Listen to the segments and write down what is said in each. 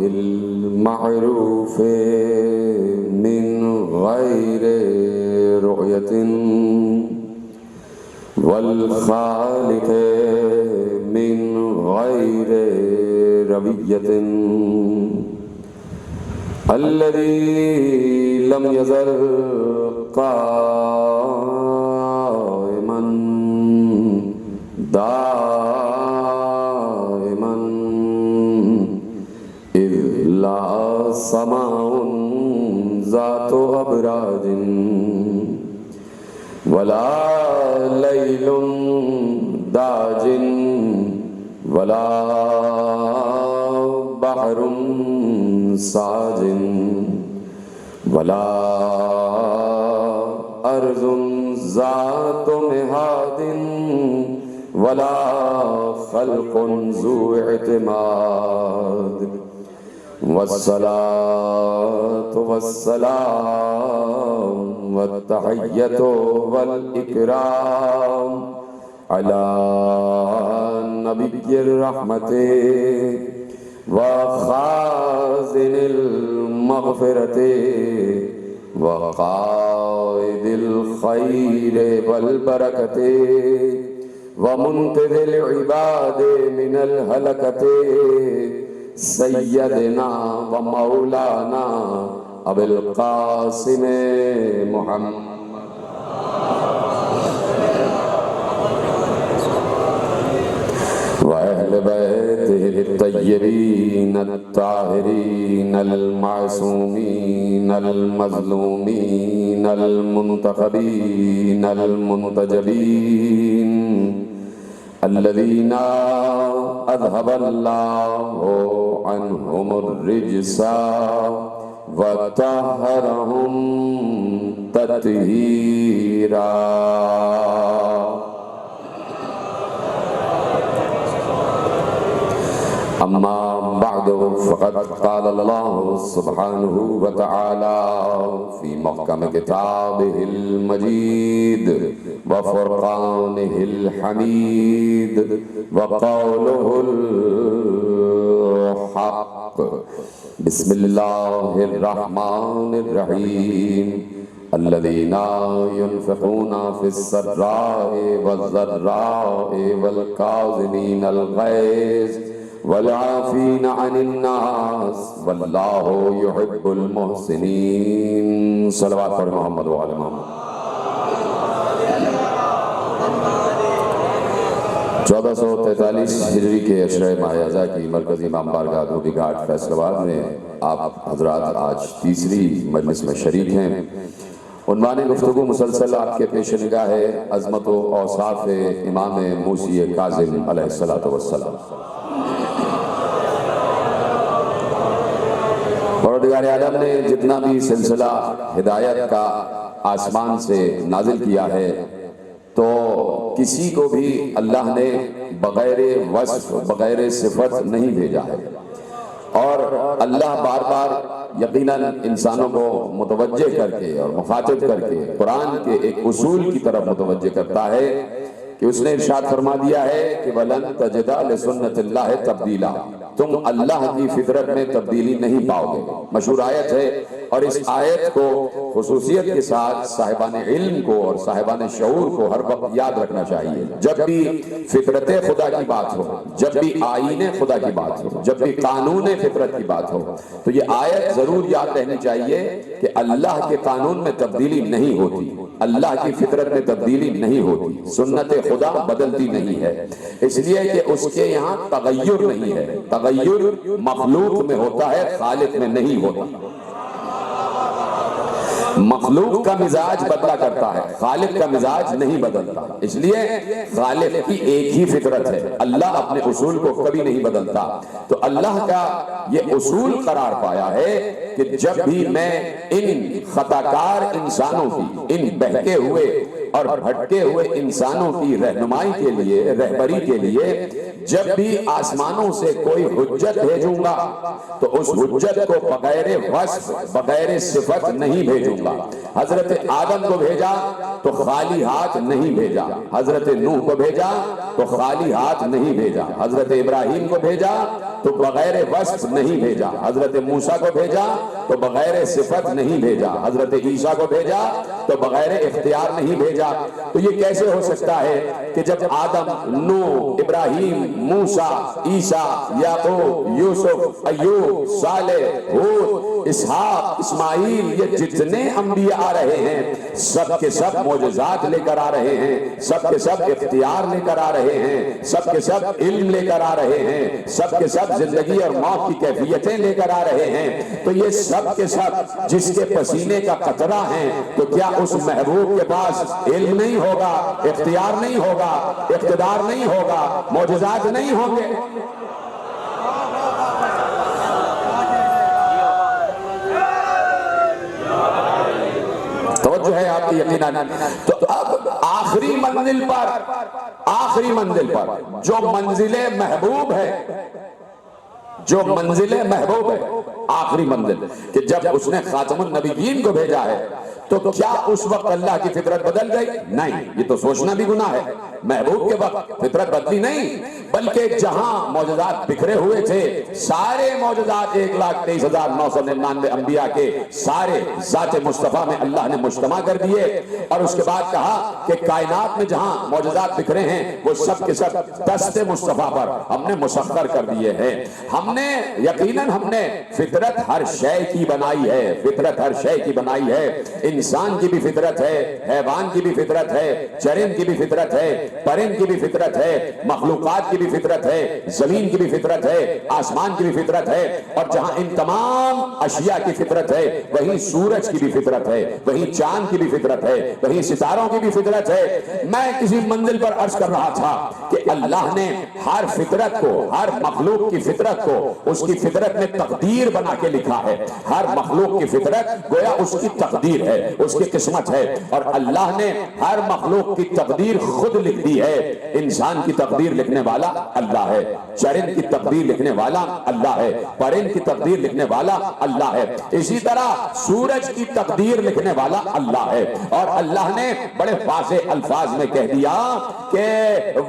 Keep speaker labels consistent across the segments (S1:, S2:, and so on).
S1: Bill मअरूफ मिन गैर रुयतिन वल खालिक मिन गैर रवियतिन अल्लज़ी लम यज़ल क़ाइमन दाइमन इज़ ला समाउन ज़ातु अबराजिन वला लैलुन दाजिन वला बहरुन साजिन वला अर्ज़ुन ज़ातु मिहादिन वला खल्क़ुन ज़ू इतिमाद वस्सलातु वस्सलाम वत्तहिय्यतु वल इकराम अला नबिय्यिर रहमति व खाज़िनिल मग़फ़िरति व क़ाइदिल ख़ैरि वल बरकति व मुन्क़िज़िल इबादि मिनल हलकति सय्यदना व मौलाना अबुल क़ासिम मुहम्मद व अहले बैतिहि तय्यबीन अत्ताहिरीन अल-मासूमीन अल-मज़लूमीन अल-मुंतखबीन अल-मुंतजबीन अल्लज़ीना अज़हबल्लाहु अन्हुमुर रिज्सा व तहहरहुम तत्हीरा। अम्मा बअदु फ़क़द क़ाल अल्लाहु सुब्हानहु व तआला फ़ी मुहकम किताबिहिल मजीद व फ़ुरक़ानिहिल हमीद व क़ौलुहुल हक़। बिस्मिल्लाहिर रहमानिर रहीम। अल्लज़ीना युनफ़िक़ूना फ़िस्सर्रा'i वज़्ज़र्रा'i वल काज़िमीनल ग़ैज़ वल आफ़ीना अनिन्नास वल्लाहु युहिब्बुल मुहसिनीन। सल्लल्लाहु अलैहि मोहम्मद व आले मोहम्मद। 1443 हिजरी के अशरे माह-ए-अज़ा की मरकज़ी इमाम बारगाह धोबी घाट फैसलाबाद में आप हज़रात आज तीसरी मजलिस में शरीक हैं। उन्वाने गुफ्तगू मुसलसल आपके पेश निगाह है अज़मत व औसाफ़ इमाम मूसी काज़िम अलैहिस्सलातु वस्सलाम। परवरदिगार आलम ने जितना भी सिलसिला हिदायत का आसमान से नाजिल किया है तो किसी को भी अल्लाह ने बगैर वस्फ बगैर सिफत नहीं भेजा है और अल्लाह बार बार यकीनन इंसानों को मुतवज्जे करके और मुखातिब करके कुरान के एक उसूल की तरफ मुतवज्जे करता है कि उसने इरशाद फरमा दिया है कि वलन तजिदा लिसुन्नतिल्लाहि तब्दीला, तुम अल्लाह की फितरत में तब्दीली नहीं पाओगे। मशहूर आयत है और इस आयत को खुसूसियत के साथ साहिबान इल्म को और साहिबान शऊर को हर वक्त याद रखना चाहिए। जब भी फितरत खुदा की बात हो, जब भी आईने खुदा की बात हो, जब भी कानून फितरत की बात हो तो ये आयत जरूर याद रहनी चाहिए कि अल्लाह के कानून में तब्दीली नहीं होती, अल्लाह की फितरत में तब्दीली नहीं होती, सुन्नत खुदा बदलती नहीं है, इसलिए कि उसके यहाँ तगय्युर नहीं है। तगय्युर मखलूक में होता है, खालिक में नहीं होता। मखलूक का मिजाज बदला करता है, खालिक का मिजाज नहीं बदलता। इसलिए खालिक की एक ही फितरत है, अल्लाह अपने उसूल को कभी नहीं बदलता। तो अल्लाह का ये उसूल करार पाया है कि जब भी मैं इन खताकार इंसानों की, इन बहके हुए और भटके हुए इंसानों की रहनुमाई के लिए, रहबरी के लिए जब भी आसमानों से कोई हुज्जत भेजूंगा तो उस हुज्जत को बगैर वस्फ बगैर सिफत नहीं भेजूंगा। हजरत आदम को भेजा तो खाली हाथ नहीं भेजा, हजरत नूह को भेजा तो खाली हाथ नहीं भेजा, हजरत इब्राहिम को भेजा तो बगैर वस्फ नहीं भेजा, हजरत मूसा को भेजा तो बगैर सिफत नहीं भेजा, हजरत ईसा को भेजा तो बगैर इख्तियार नहीं भेजा। तो ये कैसे हो सकता है कि जब आदम, नूह, इब्राहिम, मूसा, ईसा, याकूब, यूसुफ, अय्यूब, सालेह, हूद, इसहाक, इस्माइल, ये जितने अंबिया आ रहे हैं सब के सब मोजज़ात लेकर आ रहे हैं, सब के सब इख्तियार लेकर आ रहे हैं, सब के सब इल्म लेकर आ रहे हैं, सब के सब जिंदगी और मौत की कैफियतें लेकर आ रहे हैं। तो ये सब के सब जिसके पसीने का कतरा है, तो क्या उस महबूब के पास इल्म नहीं होगा, इख्तियार नहीं होगा, इख्तिदार नहीं होगा, मोजज़ात नहीं होंगे? तो है आपकी यकीनन। तो अब आखिरी मंजिल पर जो मंजिले महबूब है, जो मंजिले महबूब है, आखिरी मंजिल कि जब उसने खातमुन नबीयीन को भेजा है तो क्या उस वक्त अल्लाह की फितरत बदल गई? नहीं, ये तो सोचना भी गुनाह है। महबूब के वक्त फितरत बदली नहीं, बल्कि जहां मौजूदात बिखरे हुए थे, सारे मौजूदात 1,23,999 अंबिया के सारे ज़ाते मुस्तफ़ा में अल्लाह ने मुज्तमा कर दिए। और उसके बाद कहा कि कायनात में जहां मौजूदात बिखरे हैं वो सब के सब दस्ते मुस्तफ़ा पर हमने मुसख्खर कर दिए हैं। हमने यकीनन हमने फितरत हर शय की बनाई है, फितरत हर शय की बनाई है। इंसान की भी फितरत है, हैवान की भी फितरत है, चरिंद की भी फितरत है, परिंद की भी फितरत है, मखलूकात की भी फितरत है, जमीन की भी फितरत है, आसमान की भी फितरत है। और जहां इन तमाम अशिया की फितरत है, वहीं सूरज की भी फितरत है, वहीं चांद की भी फितरत है, वहीं सितारों की भी फितरत है। मैं किसी मंजिल पर अर्ज कर रहा था कि अल्लाह ने हर फितरत को, हर मखलूक की फितरत को उसकी फितरत में तकदीर बना के लिखा है। हर मखलूक की फितरत गोया उसकी तकदीर है, उसकी किस्मत है। और अल्लाह ने हर मखलूक की तकदीर खुद लिख दी है। इंसान की तकदीर लिखने वाला अल्लाह है, चरिंद की तकदीर लिखने वाला अल्लाह है, परिंद की तकदीर लिखने वाला अल्लाह है, इसी तरह सूरज की तकदीर लिखने वाला अल्लाह है। और अल्लाह ने बड़े वाज़े अल्फाज में कह दिया कि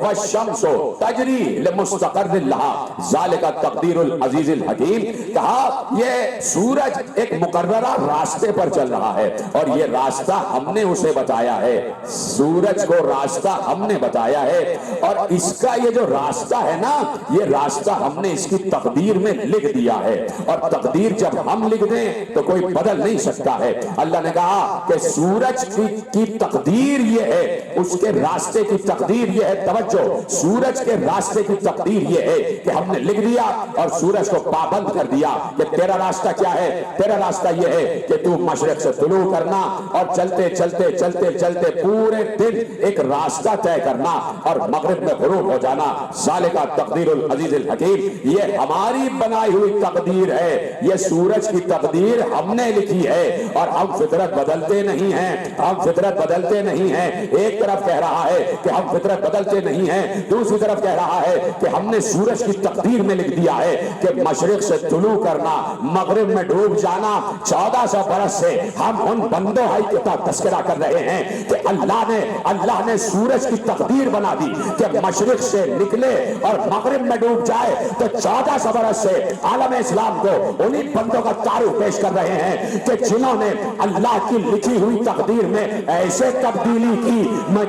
S1: वशम्सु तजरी लिमुस्तक़र्रिन लहा ज़ालिका तक़दीरुल अज़ीज़िल हकीम। कहा यह सूरज एक मुकर्ररा रास्ते पर चल रहा है और ये रास्ता हमने उसे बताया है, सूरज को रास्ता हमने बताया है। और इसका ये जो रास्ता है ना, ये रास्ता हमने इसकी तकदीर में लिख दिया है। और तकदीर जब हम लिख दें तो कोई बदल नहीं सकता है। अल्लाह ने कहा कि सूरज की तकदीर ये है, उसके रास्ते की तकदीर ये है। तवज्जो, सूरज के रास्ते की तकदीर ये है कि हमने लिख दिया और सूरज को पाबंद कर दिया कि तेरा रास्ता क्या है। तेरा रास्ता ये है कि तू मशरिक से तुलू करना और चलते चलते चलते चलते पूरे दिन एक रास्ता तय करना और मगरिब में गुरूब हो जाना। ज़ालिका तक़दीरुल अज़ीज़िल हकीम। ये हमारी बनाई हुई तकदीर है, ये सूरज की तकदीर हमने लिखी है। और हम फितरत बदलते नहीं हैं, हम फितरत बदलते नहीं हैं। एक तरफ कह रहा है कि हम फितरत बदलते नहीं हैं, दूसरी तरफ कह रहा है कि हमने सूरज की तकदीर में लिख दिया है कि मशरिक से तुलू करना, मगरिब में डूब जाना। 1400 बरस से हम उन बंदों का तस्करा कर रहे हैं कि अल्लाह ने सूरज की तकदीर बना दी कि मशरिक से निकले और मगरिब में डूब जाए। तो 1400 बरस से आलम इस्लाम को उन्हीं बंदों का तारुफ पेश कर रहे हैं कि जिन्होंने अल्लाह की लिखी हुई तकदीर में ऐसे तब्दीली की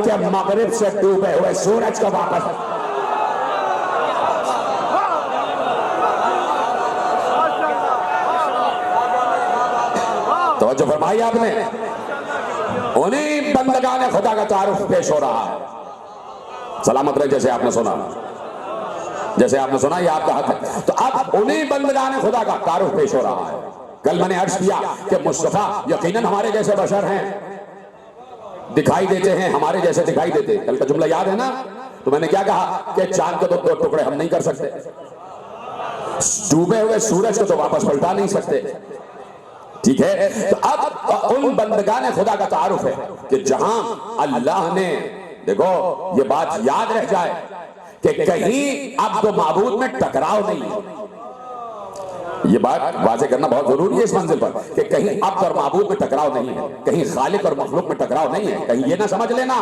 S1: कि मगरिब से डूबे हुए सूरज को वापस। तवज्जो फरमाई आपने, उन्हीं बंदगाने खुदा का तारुफ पेश हो रहा है। सलामत रहे, जैसे आपने सुना, जैसे आपने सुना, ये आपका हक है। तो अब उन्हीं बंदगाने खुदा का तारुफ पेश हो रहा है। कल मैंने अर्ज किया कि मुस्तफा यकीनन हमारे जैसे बशर हैं, दिखाई देते हैं, हमारे जैसे दिखाई देते। कल का जुमला याद है ना? तो मैंने क्या कहा कि चांद को तो 2 टुकड़े हम नहीं कर सकते, डूबे हुए सूरज को तो वापस पलटा नहीं सकते। ठीक है, तो अब उन बंदगाने खुदा का तारुफ है कि जहां अल्लाह ने, देखो ये बात याद रह जाए कि कहीं अब्द और माबूद में टकराव नहीं है। ये बात वाज़ेह करना बहुत जरूरी है इस मंजिल पर कि कहीं अब्द और माबूद में टकराव नहीं है, कहीं खालिक और मखलूक में टकराव नहीं है। कहीं ये ना समझ लेना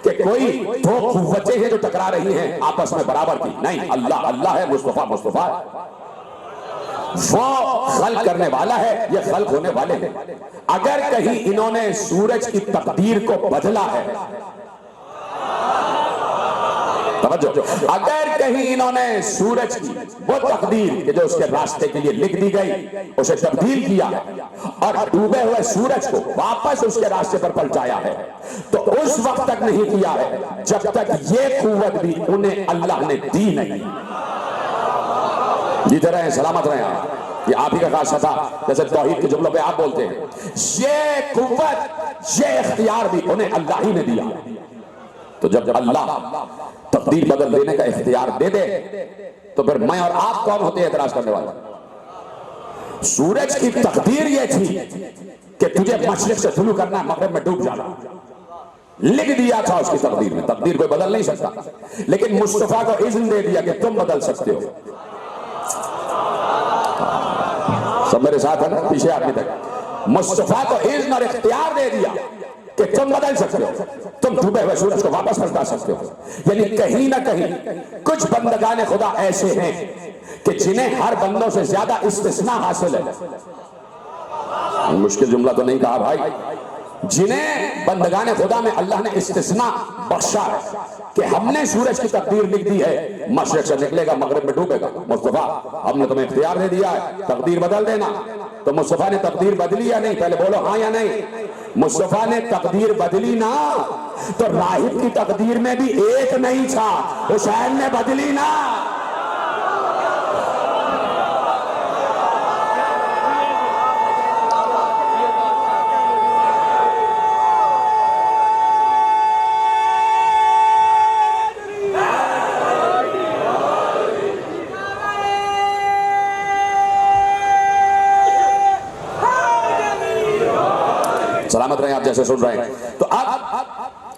S1: कि कोई दो कुव्वतें हैं जो टकरा रही हैं आपस में बराबर की। नहीं, अल्लाह अल्लाह है, मुस्तफा मुस्तफा है। वो खल्क करने वाला है, ये खल्क होने वाले हैं। अगर कहीं इन्होंने सूरज की तकदीर को बदला है, अगर कहीं इन्होंने सूरज की वो तकदीर जो उसके रास्ते के लिए लिख दी गई उसे तब्दील किया और डूबे हुए सूरज को वापस उसके रास्ते पर पलटाया है, तो उस वक्त तक नहीं किया है जब तक ये कुव्वत भी उन्हें अल्लाह ने दी नहीं। जीते रहे, सलामत रहे आप। ये आप ही का खासा था, जैसे तौहीद के जुमलों पे आप बोलते हैं, ये कुव्वत ये इख्तियार भी उन्हें अल्लाह ही ने दिया। तो जब अल्लाह तकदीर बदल देने का इख्तियार दे दे तो फिर मैं और आप कौन होते हैं एतराज करने वाले? सूरज की तकदीर यह थी कि तुझे मशरिक से तुलू करना है, मगरिब में डूब जाना, लिख दिया था उसकी तकदीर में। तकदीर कोई बदल नहीं सकता, लेकिन मुस्तफा को इज़्न दे दिया कि तुम बदल सकते हो। सब मेरे साथ है ना, पीछे आदमी तक। मुस्तफा को इज़्न और इख्तियार दे दिया कि तुम बदल सकते हो, तुम डूबे हुए सूरज को वापस पलटा सकते हो। यानी कहीं ना कहीं कुछ बंदगाने खुदा ऐसे हैं कि जिन्हें हर बंदों से ज्यादा इस्तिस्ना हासिल है। मुश्किल जुमला तो नहीं कहा भाई। जिन्हें बंदगाने खुदा में अल्लाह ने इस्तिस्ना बख्शा है कि हमने सूरज की तकदीर लिख दी है, मशरिक से निकलेगा मगरिब में डूबेगा। मुस्तफा हमने तुम्हें इख्तियार दे दिया है तकदीर बदल देना। तो मुस्तफा ने तकदीर बदली या नहीं? पहले बोलो हाँ या नहीं। मुस्तफा ने तकदीर बदली ना, तो राहिब की तकदीर में भी एक नहीं था, हुसैन ने बदली ना। सलामत रहे आप जैसे सुन रहे हैं। तो अब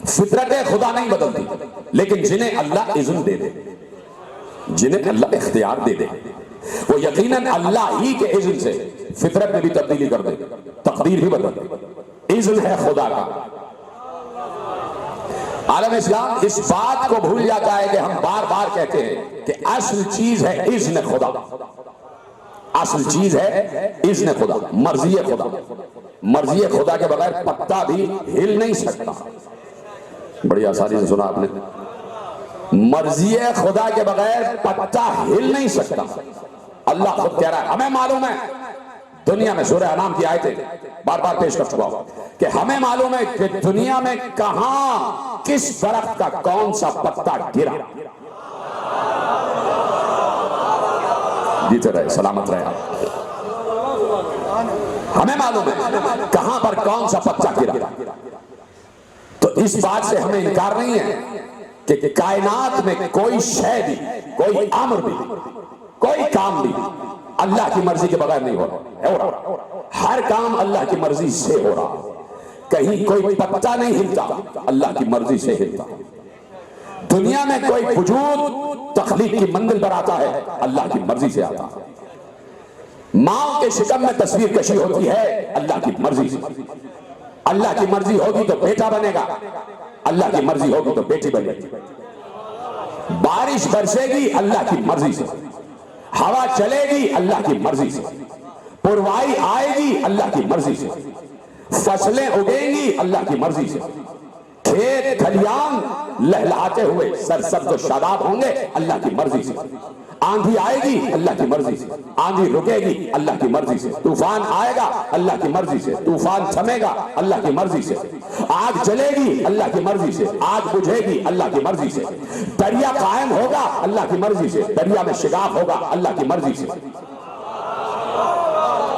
S1: फितरत खुदा नहीं बदलती, लेकिन जिन्हें अल्लाह इज़्न दे दे, जिन्हें अल्लाह इख्तियार दे दे, वो यकीनन अल्लाह ही के इज़्न से फितरत में भी तब्दीली कर दे, तकदीर भी बदल दे। इज़्न है खुदा का। आलम इस्लाम इस बात को भूल जाता है कि हम बार बार कहते हैं कि असल चीज है इज़्न खुदा, असल चीज है इज़्न खुदा, मर्जी खुदा। मर्जी खुदा के बगैर पत्ता भी हिल नहीं सकता। बड़ी आसानी से सुना आपने, मर्जी खुदा के बगैर पत्ता हिल नहीं सकता। अल्लाह खुद कह रहा है, हमें मालूम है, दुनिया में सूरह अनाम की आयतें बार बार पेश कर चुका हूं कि हमें मालूम है कि दुनिया में कहां किस दरख्त का कौन सा पत्ता गिरा। जीते रहे, सलामत रहे आप। हमें मालूम है कहां पर कौन सा पत्ता गिरा। तो इस बात से हमें इनकार नहीं है कि कायनात में कोई शय भी, कोई अम्र भी, कोई काम भी अल्लाह की मर्जी के बगैर नहीं हो रहा। हर काम अल्लाह की मर्जी से हो रहा। कहीं कोई पत्ता नहीं हिलता, अल्लाह की मर्जी से हिलता। दुनिया में कोई वजूद तख्लीक की मंजिल पर आता है, अल्लाह की मर्जी से आता है। मां के शिकम में तस्वीर कशी होती है, अल्लाह की मर्जी से। अल्लाह की मर्जी होगी तो बेटा बनेगा, अल्लाह की मर्जी होगी तो बेटी बनेगी। बारिश बरसेगी अल्लाह की मर्जी से, हवा चलेगी अल्लाह की मर्जी से, पुरवाई आएगी अल्लाह की मर्जी से, फसलें उगेंगी अल्लाह की मर्जी से, खेत खलियान लहलहाते हुए सरसब्ज शादाब होंगे अल्लाह की मर्जी से। आंधी आएगी अल्लाह की मर्जी से, आंधी रुकेगी अल्लाह की मर्जी से, तूफान आएगा अल्लाह की मर्जी से, तूफान थमेगा अल्लाह की मर्जी से, आग जलेगी अल्लाह की मर्जी से, आग बुझेगी अल्लाह की मर्जी से, दरिया कायम होगा अल्लाह की मर्जी से, दरिया में शिगाफ होगा अल्लाह की मर्जी से,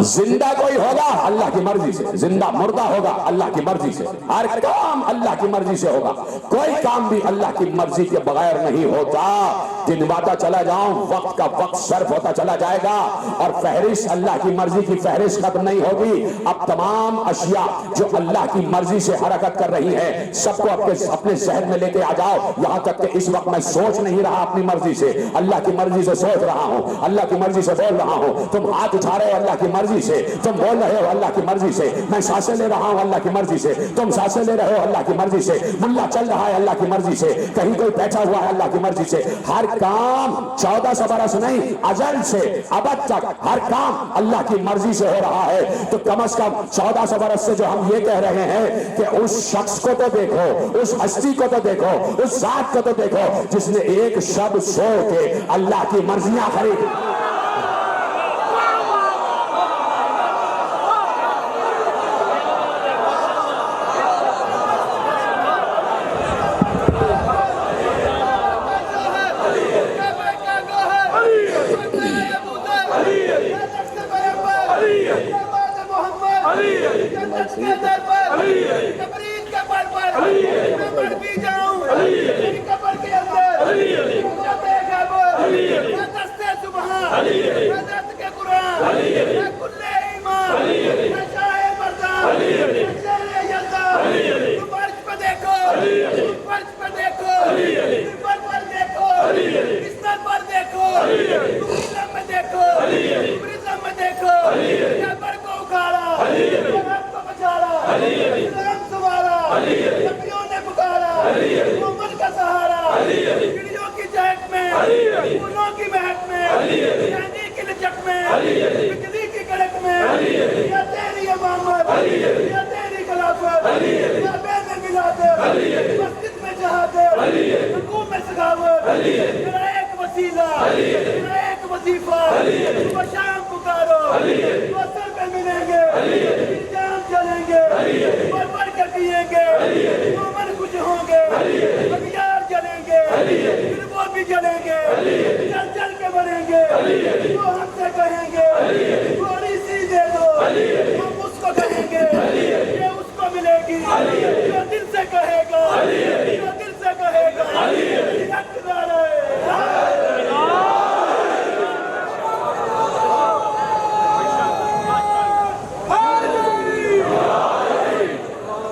S1: जिंदा कोई होगा अल्लाह की मर्जी से, जिंदा मुर्दा होगा अल्लाह की मर्जी से, हर काम अल्लाह की मर्जी से होगा। कोई काम भी अल्लाह की मर्जी के बगैर नहीं होता। गिनवाता चला जाऊं, वक्त का वक्त सर्फ होता चला जाएगा और फहरिस्त अल्लाह की मर्जी की फहरिस्त खत्म नहीं होगी। अब तमाम अशिया जो अल्लाह की मर्जी से हरकत कर रही है सबको अपने जहन में लेके आ जाओ। यहां तक कि इस वक्त मैं सोच नहीं रहा अपनी मर्जी से, अल्लाह की मर्जी से सोच रहा हूं, अल्लाह की मर्जी से बोल रहा हूं। तुम हाथ उठा रहे हो अल्लाह की मर्जी से, तुम बोल रहे हो अल्लाह की मर्जी से, मैं सांसें ले रहा हूं अल्लाह की मर्जी से, तुम सांसें ले रहे हो अल्लाह की मर्जी से, मुल्ला चल रहा है अल्लाह की मर्जी से, कहीं कोई बैठा हुआ है अल्लाह की मर्जी से। हर काम 1400 बरस नहीं, अजल से अबद तक हर काम अल्लाह की मर्जी से हो रहा है। तो कम से कम 1400 बरस से जो हम ये कह रहे हैं कि उस शख्स को तो देखो, उस हस्ती को तो देखो, उस जात को तो देखो जिसने एक शब्द सो के अल्लाह की मर्जियां खरीदी।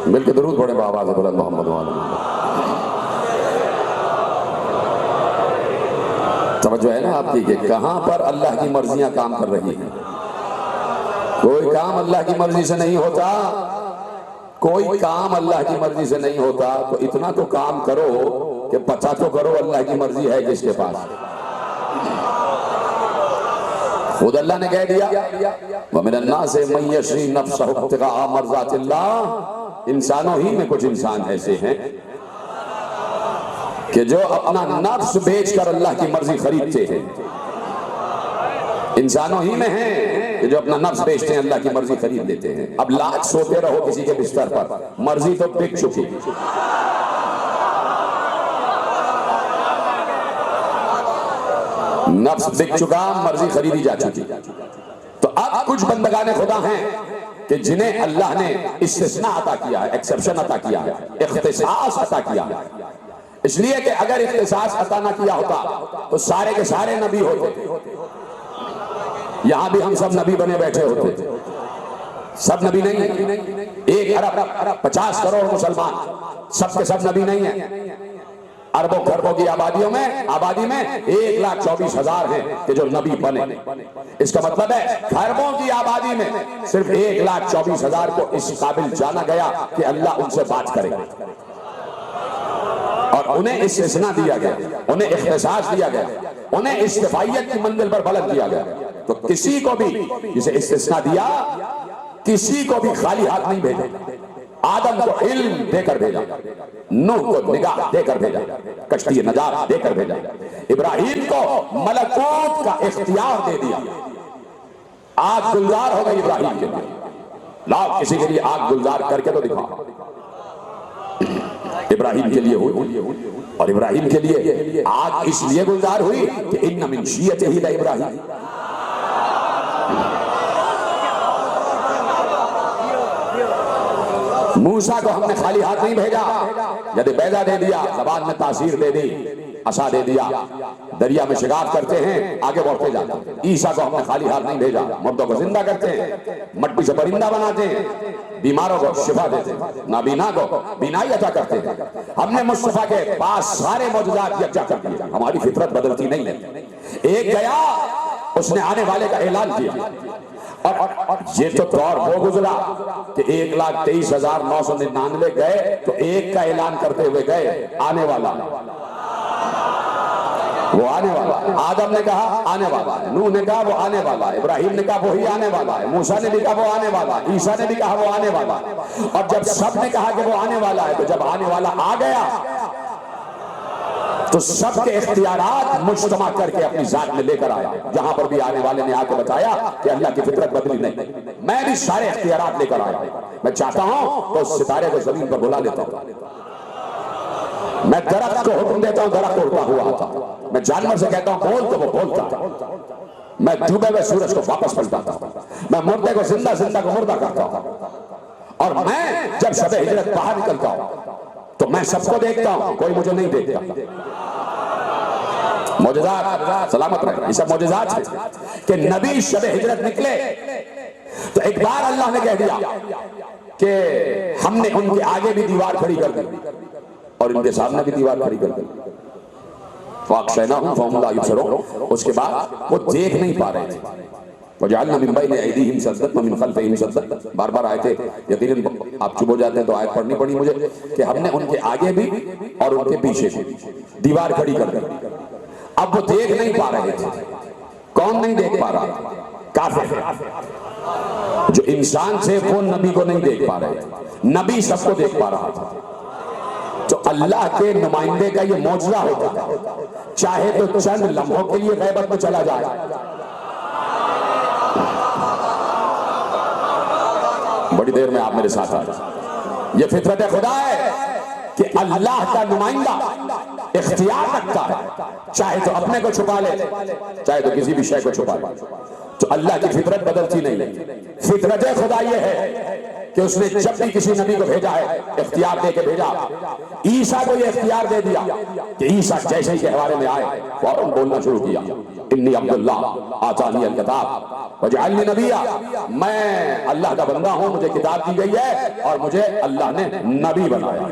S1: मिलके दरूद पढ़े बाबा बुलंद मोहम्मद वाले। समझो है ना आपकी कि कहां पर अल्लाह की मर्जियां काम कर रही हैं। कोई काम अल्लाह की मर्जी से नहीं होता, कोई काम अल्लाह की मर्जी से नहीं होता। तो इतना तो काम करो कि पता तो करो अल्लाह की मर्जी है किसके पास। खुद अल्लाह ने कह दिया वमिनन्नासि मन यशरी नफ्सहु इब्तिगाअ मर्ज़ातिल्लाह। इंसानों ही में कुछ इंसान ऐसे हैं कि जो अपना नफ्स बेचकर अल्लाह की मर्जी खरीदते हैं। इंसानों ही में हैं कि जो अपना नफ्स बेचते हैं, अल्लाह की मर्जी खरीद लेते हैं। अब लाख सोते रहो किसी के बिस्तर पर, मर्जी तो बिक चुकी। नफ्स बिक चुका, मर्जी खरीदी जा चुकी। तो अब कुछ बंदगाने खुदा हैं कि जिन्हें अल्लाह ने इस्तिस्ना अता किया है, एक्सेप्शन अता किया है, इख्तिसास अता किया है। इसलिए कि अगर इख्तिसास अता ना किया होता तो सारे के सारे नबी होते। यहां भी हम सब नबी बने बैठे होते। सब नबी नहीं है। 1 अरब 50 करोड़ मुसलमान, सब के सब नबी नहीं है। अरबों खरबों की आबादी में 1,24,000 हैं कि जो नबी बने। इसका मतलब है खरबों की आबादी में सिर्फ 1,24,000 को इस काबिल जाना गया कि अल्लाह उनसे बात करे और उन्हें इस्तिस्ना दिया गया, उन्हें इख्तिसास दिया गया, उन्हें इस्तिफाइयत की मंजिल पर बुलंद किया गया। तो किसी को भी जिसे इस्तिस्ना दिया, किसी को भी खाली हाथ नहीं भेजा। आदम को इल्म देकर भेजा, नूह को निगाह देकर भेजा, कश्ती नजात देकर भेजा, इब्राहिम को मलकूत का इख्तियार दे दिया। आग गुलजार हो गई इब्राहिम के लिए। लाओ किसी के लिए आग गुलजार करके तो दिखाओ। इब्राहिम के लिए हुई, और इब्राहिम के लिए आग इसलिए गुलजार हुई कि इन्ना मिन शियतिही इब्राहिम। मूसा को हमने खाली हाथ नहीं भेजा, यदि बैजा दे दिया, ज़बान में तासीर दे दी, असा दे दिया, दरिया में शिकार करते हैं, आगे बढ़ते जाते हैं। ईसा को हमने खाली हाथ नहीं भेजा, मुर्दों को जिंदा करते हैं, मट्टी से परिंदा बनाते हैं, बीमारों को शिफा देते हैं, नाबीना को बीनाई अता करते हैं। हमने मुस्तफा के पास सारे मौजूदात यकजा कर दिए। हमारी फितरत बदलती नहीं है। एक गया, उसने आने वाले का ऐलान किया, और ये तो दौर वो गुजरा कि 1,23,999 गए तो एक का ऐलान करते हुए गए, आने वाला, वो आने वाला। आदम ने कहा आने वाला है, नूह ने कहा वो आने वाला है, इब्राहिम ने कहा वही आने वाला है, मूसा ने भी कहा वो आने वाला है, ईसा ने भी कहा वो आने वाला है। और जब सब ने कहा कि वो आने वाला है, तो जब आने वाला आ गया तो सबके इख्तियारात मुज्तमा करके अपनी जात में लेकर आया। जहां पर भी आने वाले ने आके बताया कि अल्लाह की फितरत बदली नहीं, मैं भी सारे इख्तियारात लेकर आया। मैं चाहता हूं तो उस सितारे को जमीन पर बुला लेता हूं, मैं दरख्त को हुक्म देता हूं, दरख्त उड़ता हुआ आता, मैं जानवर से कहता हूं बोल तो वो बोलता, मैं डूबे हुए सूरज को वापस पलटाता हूं, मैं मुर्दे को जिंदा, जिंदा को मुर्दा करता हूं। और मैं जब शबे हिजरत बाहर निकलता हूं तो मैं सबको देखता हूं, कोई मुझे नहीं देखता। मौजूदात सलामत रहे, ये सब मौजूदात है कि नबी शबे हिजरत निकले तो एक बार अल्लाह ने कह दिया कि हमने उनके आगे भी दीवार खड़ी कर दी और इनके सामने भी दीवार खड़ी कर दी। उसके बाद वो देख नहीं पा रहे थे। बार बार आए थे, यकीनन आप चुप हो जाते हैं तो आयत पढ़नी पड़ी मुझे कि हमने उनके आगे भी और उनके पीछे भी दीवार खड़ी कर दी। अब वो देख नहीं पा रहे थे। कौन नहीं देख पा रहा? काफिर। जो इंसान थे वो नबी को नहीं देख पा रहे थे, नबी सबको देख पा रहा था। तो अल्लाह के नुमाइंदे का ये मौजूदा होता है, चाहे तो चंद लम्हों के लिए गैबत में चला जाए, बड़ी देर में आप मेरे साथ आ जाए। ये फितरत खुदा है कि अल्लाह का नुमाइंदा इख्तियार रखता है, चाहे तो अपने को छुपा ले, चाहे तो किसी भी शय को छुपा ले। तो अल्लाह की फितरत बदलती नहीं। फितरत खुदा ये है कि उसने जब भी किसी नबी को भेजा है इख्तियार दे के भेजा। ईसा को ये इख्तियार दे दिया कि ईसा जैसे ही कहवारे में आए फौरन बोलना शुरू किया, इन्नी अब्दुल्लाह आतानी अल किताब वजअलनी नबिया, मैं अल्लाह का बंदा हूं, मुझे किताब दी गई है और मुझे अल्लाह ने नबी बनाया।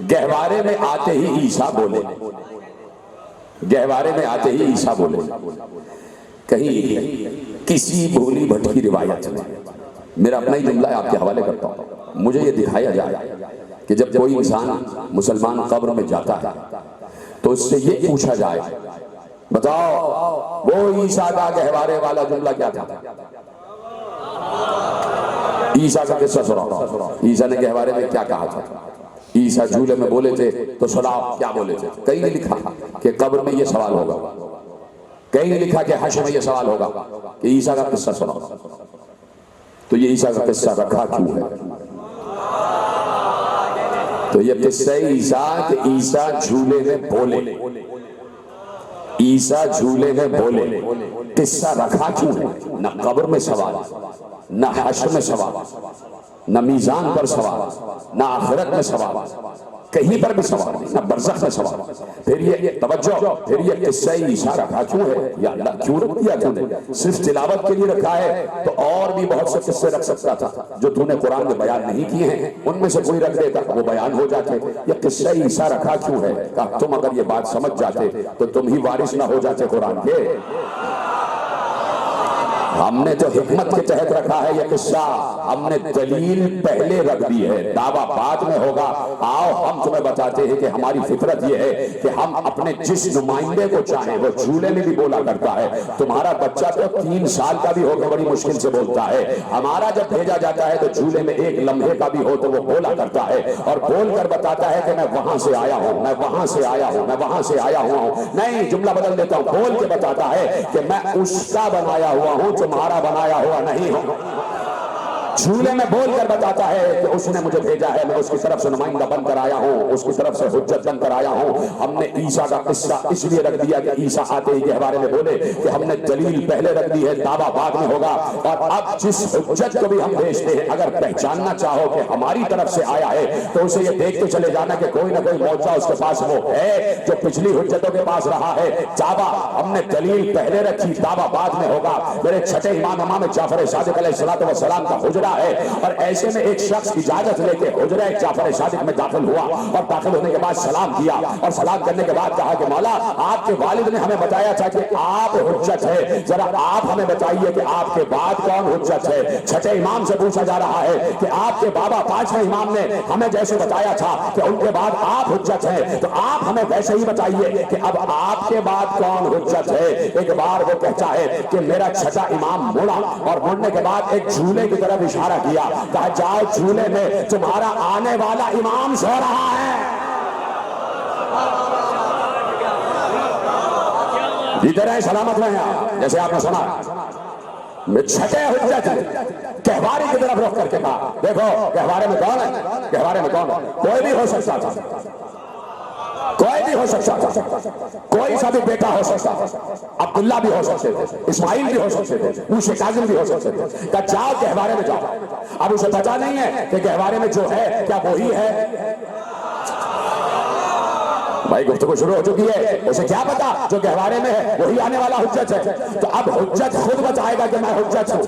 S1: गहवारे में आते ही ईसा बोले, गहवारे में आते ही ईसा बोले। कहीं किसी भूली भटकी रिवायत में, मेरा अपना ही जुमला आपके हवाले करता हूं, मुझे ये दिखाया जाए कि जब कोई इंसान मुसलमान कब्र में जाता है तो उससे ये पूछा जाए, बताओ वो ईसा का गहवारे वाला जुमला क्या था? ईसा का किस्सा सुनाओ, ईसा ने गहवारे में क्या कहा था? ईसा झूले में बोले थे तो सुनाओ क्या बोले थे? कहीं नहीं लिखा कि कब्र में ये सवाल होगा, कहीं नहीं लिखा कि हश्र में ये सवाल होगा कि ईसा का किस्सा सुनाओ। तो ये ईसा का किस्सा रखा क्यों है? तो ये किस्सा ईसा कि ईसा झूले में बोले, ईसा झूले में बोले, किस्सा रखा क्यों है? न कब्र में सवाल, न हश्र में सवाल, न मीजान पर सवाल, न आखिरत में सवाल, कहीं पर भी सवाल नहीं, न बरज़ख में सवाल। फिर ये तवज्जो, फिर ये किस्सा ईसा रखा क्यों है? या अल्लाह क्यों रख दिया? तूने सिर्फ तिलावत के लिए रखा है तो और भी बहुत से किस्से रख सकता था जो तूने कुरान में बयान नहीं किए हैं, उनमें से कोई रख देता, वो बयान हो जाते। ये किस्सा ईसा रखा क्यों है? कहा तुम अगर ये बात समझ जाते तो तुम ही वारिस ना हो जाते कुरान के। हमने तो हिकमत के तहत रखा है ये किस्सा, हमने दलील पहले रख दी है, दावा बाद में होगा। आओ हम तुम्हें बताते हैं कि हमारी फितरत ये है कि हम अपने जिस नुमाइंदे को चाहें वो झूले में भी बोला करता है। तुम्हारा बच्चा तो 3 साल का भी हो तो बड़ी मुश्किल से बोलता है, हमारा जब भेजा जाता है तो झूले में 1 लम्हे का भी हो तो वो बोला करता है और बोलकर बताता है कि मैं वहां से आया हूं, मैं वहां से आया हूं, मैं वहां से आया हुआ हूं। नहीं, जुमला बदल देता हूं, बोल के बताता है कि मैं उसका बनाया हुआ हूं, तुम्हारा बनाया हुआ नहीं हूं। झूले में बोलकर बताता है कि उसने मुझे भेजा है, मैं उसकी तरफ से नुमाइंदा बनकर आया हूँ, उसकी तरफ से हुज्जत बनकर आया हूँ। हमने ईसा का किस्सा इसलिए रख दिया कि ईसा आते ही के बारे में बोले कि हमने दलील पहले रख दी है, दावा बाद में होगा। और अब जिस हुज्जत को भी हम भेजते हैं, अगर पहचानना चाहो कि हमारी तरफ से आया है तो उसे ये देखते चले जाना कि कोई ना कोई मौजूदा उसके पास वो है जो पिछली हुज्जतों के पास रहा है। दावा हमने दलील पहले रखी, दावा बाद में होगा। मेरे छठे इमाम जाफर सादिक अलैहिस्सलातु वस्सलाम का हुजरा है और ऐसे में एक शख्स इजाजत लेके हुजरा जाफर सादिक में दाखिल हुआ और दाखिल होने के बाद सलाम किया और सलाम करने के बाद कहा कि मौला आपके वालिद ने हमें बताया था कि आप हुज्जत है, जरा आप हमें बताइए कि आपके बाद कौन हुज्जत है। छठे इमाम से पूछा जा रहा है कि आपके बाबा पांचवें इमाम ने हमें जैसे बताया था कि उनके बाद आप हुज्जत है, तो आप हमें वैसे ही बताइए कि अब आपके बाद कौन हुज्जत है। एक बार वो कहता है कि मेरा छठा इमाम मुड़ा और मुड़ने के बाद एक झूले की तरफ इशारा किया, कहा जाओ झूले में तुम्हारा आने वाला इमाम सो रहा है। इधर है सलामत में है, जैसे आपने सुना मैं छठे हुज्जत कहवारे की तरफ रुख करके कहा, देखो कहवारे में कौन है, कहवारे में कौन है, कोई भी हो सकता था, कोई भी हो सकता था, कोई सा भी बेटा हो सकता, अब्दुल्ला भी हो सकते थे, इस्माइल भी हो सकते थे, मूसा काजिम भी हो सकते थे। कहा जाओ गहवारे में जाओ। अब उसे पता नहीं है कि गहवारे में जो है क्या वही है। भाई गुफ्तगू शुरू हो चुकी है, उसे क्या पता जो गहवारे में है वही आने वाला हुज्जत है। तो अब हुज्जत खुद बताएगा कि मैं हुज्जत हूं।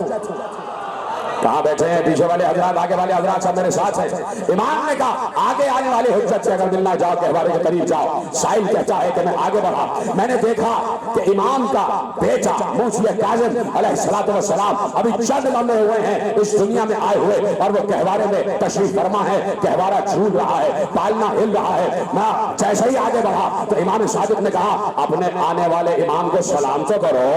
S1: कहां बैठे हैं पीछे वाले हजरात, आगे वाले हजरात सब मेरे साथ हैं। इमाम ने कहा आगे आने वाले हुज्जत से अगर मिलना जाओ कहवारे के करीब जाओ। साहिल कहता है कि मैं आगे बढ़ा, मैंने देखा कि इमाम का बेटा मूसा काजिम अलैहिस्सलातु वस्सलाम अभी चंद लम्हे हुए हैं इस दुनिया में आए हुए और वो कहवारे में तशरीफ फरमा है। कहवारा झूल रहा है, पालना हिल रहा है। मैं जैसे ही आगे बढ़ा तो इमाम सादिक ने कहा अपने आने वाले इमाम को सलाम तो करो।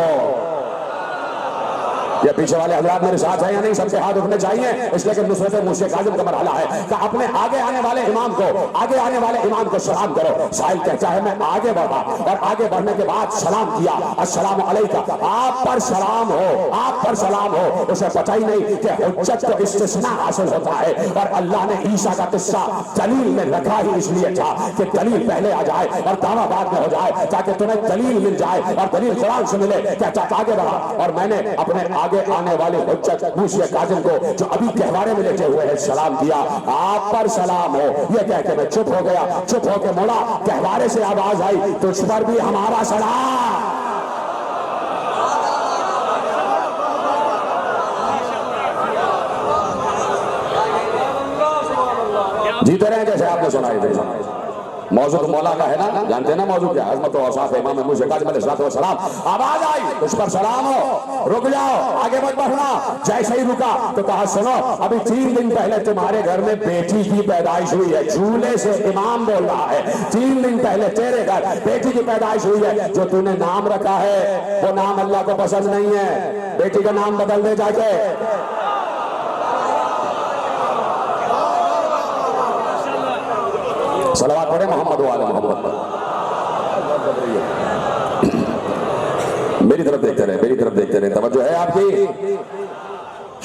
S1: ये पीछे वाले हजरात मेरे साथ हैं या नहीं, सबके हाथ उठने चाहिए, इसलिए कि नुसरत मूसा काजिम का मरहला है कि अपने आगे आने वाले इमाम को, आगे आने वाले इमाम को सलाम करो। साहिल कहता है मैं आगे बढ़ा और आगे बढ़ने के बाद सलाम किया, अस्सलाम अलैका, आप पर सलाम हो, आप पर सलाम हो। उसे पता ही नहीं कि हुज्जत को इस्तिस्ना हासिल होता है और अल्लाह ने ईसा का किस्सा दलील में रखा ही इसलिए था कि दलील पहले आ जाए और दावा बाद में हो जाए, ताकि तुम्हें दलील मिल जाए और दलील कुरान से मिले। कहता आगे बढ़ा और मैंने अपने आगे आने वाले हुज्जत मूसा काजिम को जो अभी कहवारे में लेटे हुए हैं सलाम किया, आप पर सलाम हो। ये कह के मैं चुप हो गया, चुप होके मुड़ा, कहवारे से आवाज आई तुझ पर भी हमारा सलाम। जीते रहे जैसे आपने सुनाई थे। मौजू तो मौला का है ना, जानते हैं ना मौजू क्या, अज़मत और औसाफ़ इमाम मूसा काज़िम अलैहिस्सलाम। आवाज आई उस पर सलाम हो, रुक जाओ, आगे मत बढ़ना। जैसे ही रुका तो कहा सुनो, अभी 3 दिन पहले तुम्हारे घर में बेटी की पैदाइश हुई है। झूले से इमाम बोल रहा है, 3 दिन पहले तेरे घर बेटी की पैदाइश हुई है। जो तूने नाम रखा है वो नाम अल्लाह को पसंद नहीं है, बेटी का नाम बदल दे जाके। सलावत पढ़े मोहम्मद वाले मोहम्मद। मेरी तरफ देखते रहे, मेरी तरफ देखते रहे, तवज्जो है आपकी।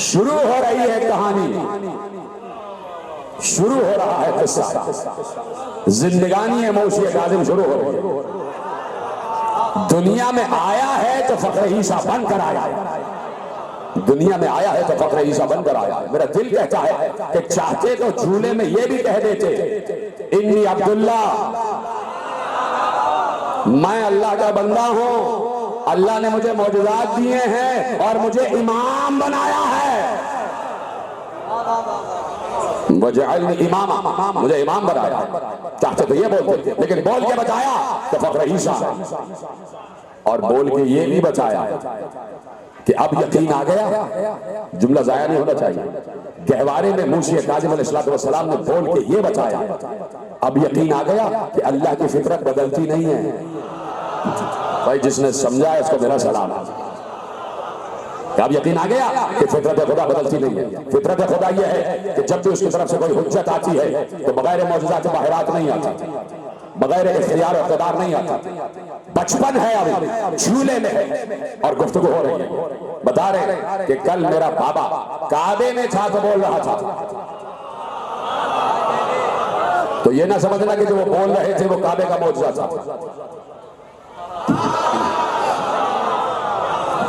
S1: शुरू हो रही है कहानी, शुरू हो रहा है किस्सा, जिंदगानी है मूसा काजिम शुरू हो रही है। दुनिया में आया है तो फख्र ईसा बनकर आया है, दुनिया में आया है तो फख्र ईसा बनकर आया है। मेरा दिल कहता है कि चाहते तो झूले में ये भी कह देते इन्नी अब्दुल्ला, मैं अल्लाह का बंदा हूं, अल्लाह ने मुझे मौजूदात दिए हैं और मुझे इमाम बनाया है। वजअलनी इमामा, मुझे इमाम बनाया। चाहते तो ये बोलते, लेकिन बोल के बताया तो फख्र ईसा, और बोल के ये भी बताया कि अब यकीन आ गया। जुमला जाया नहीं होना चाहिए। गहवारे में मूसा काजिम अलैहिस्सलाम ने बोल के ये बताया अब यकीन आ गया कि अल्लाह की फितरत बदलती नहीं है। भाई जिसने समझा है उसको मेरा सलाम। अब यकीन आ गया कि फितरत खुदा बदलती नहीं है। फितरत खुदा यह है कि जब भी उसकी तरफ से कोई हुज्जत आती है तो बगैर मौजूदात बाहरात नहीं आती, बगैर इख्तियार और इक़्तिदार नहीं आता। बचपन है, अभी झूले में है और गुफ्तगू हो रही है। बता रहे कि कल मेरा बाबा काबे में था तो बोल रहा था। तो ये ना समझना कि जो वो बोल रहे थे वो काबे का मौजूदा था।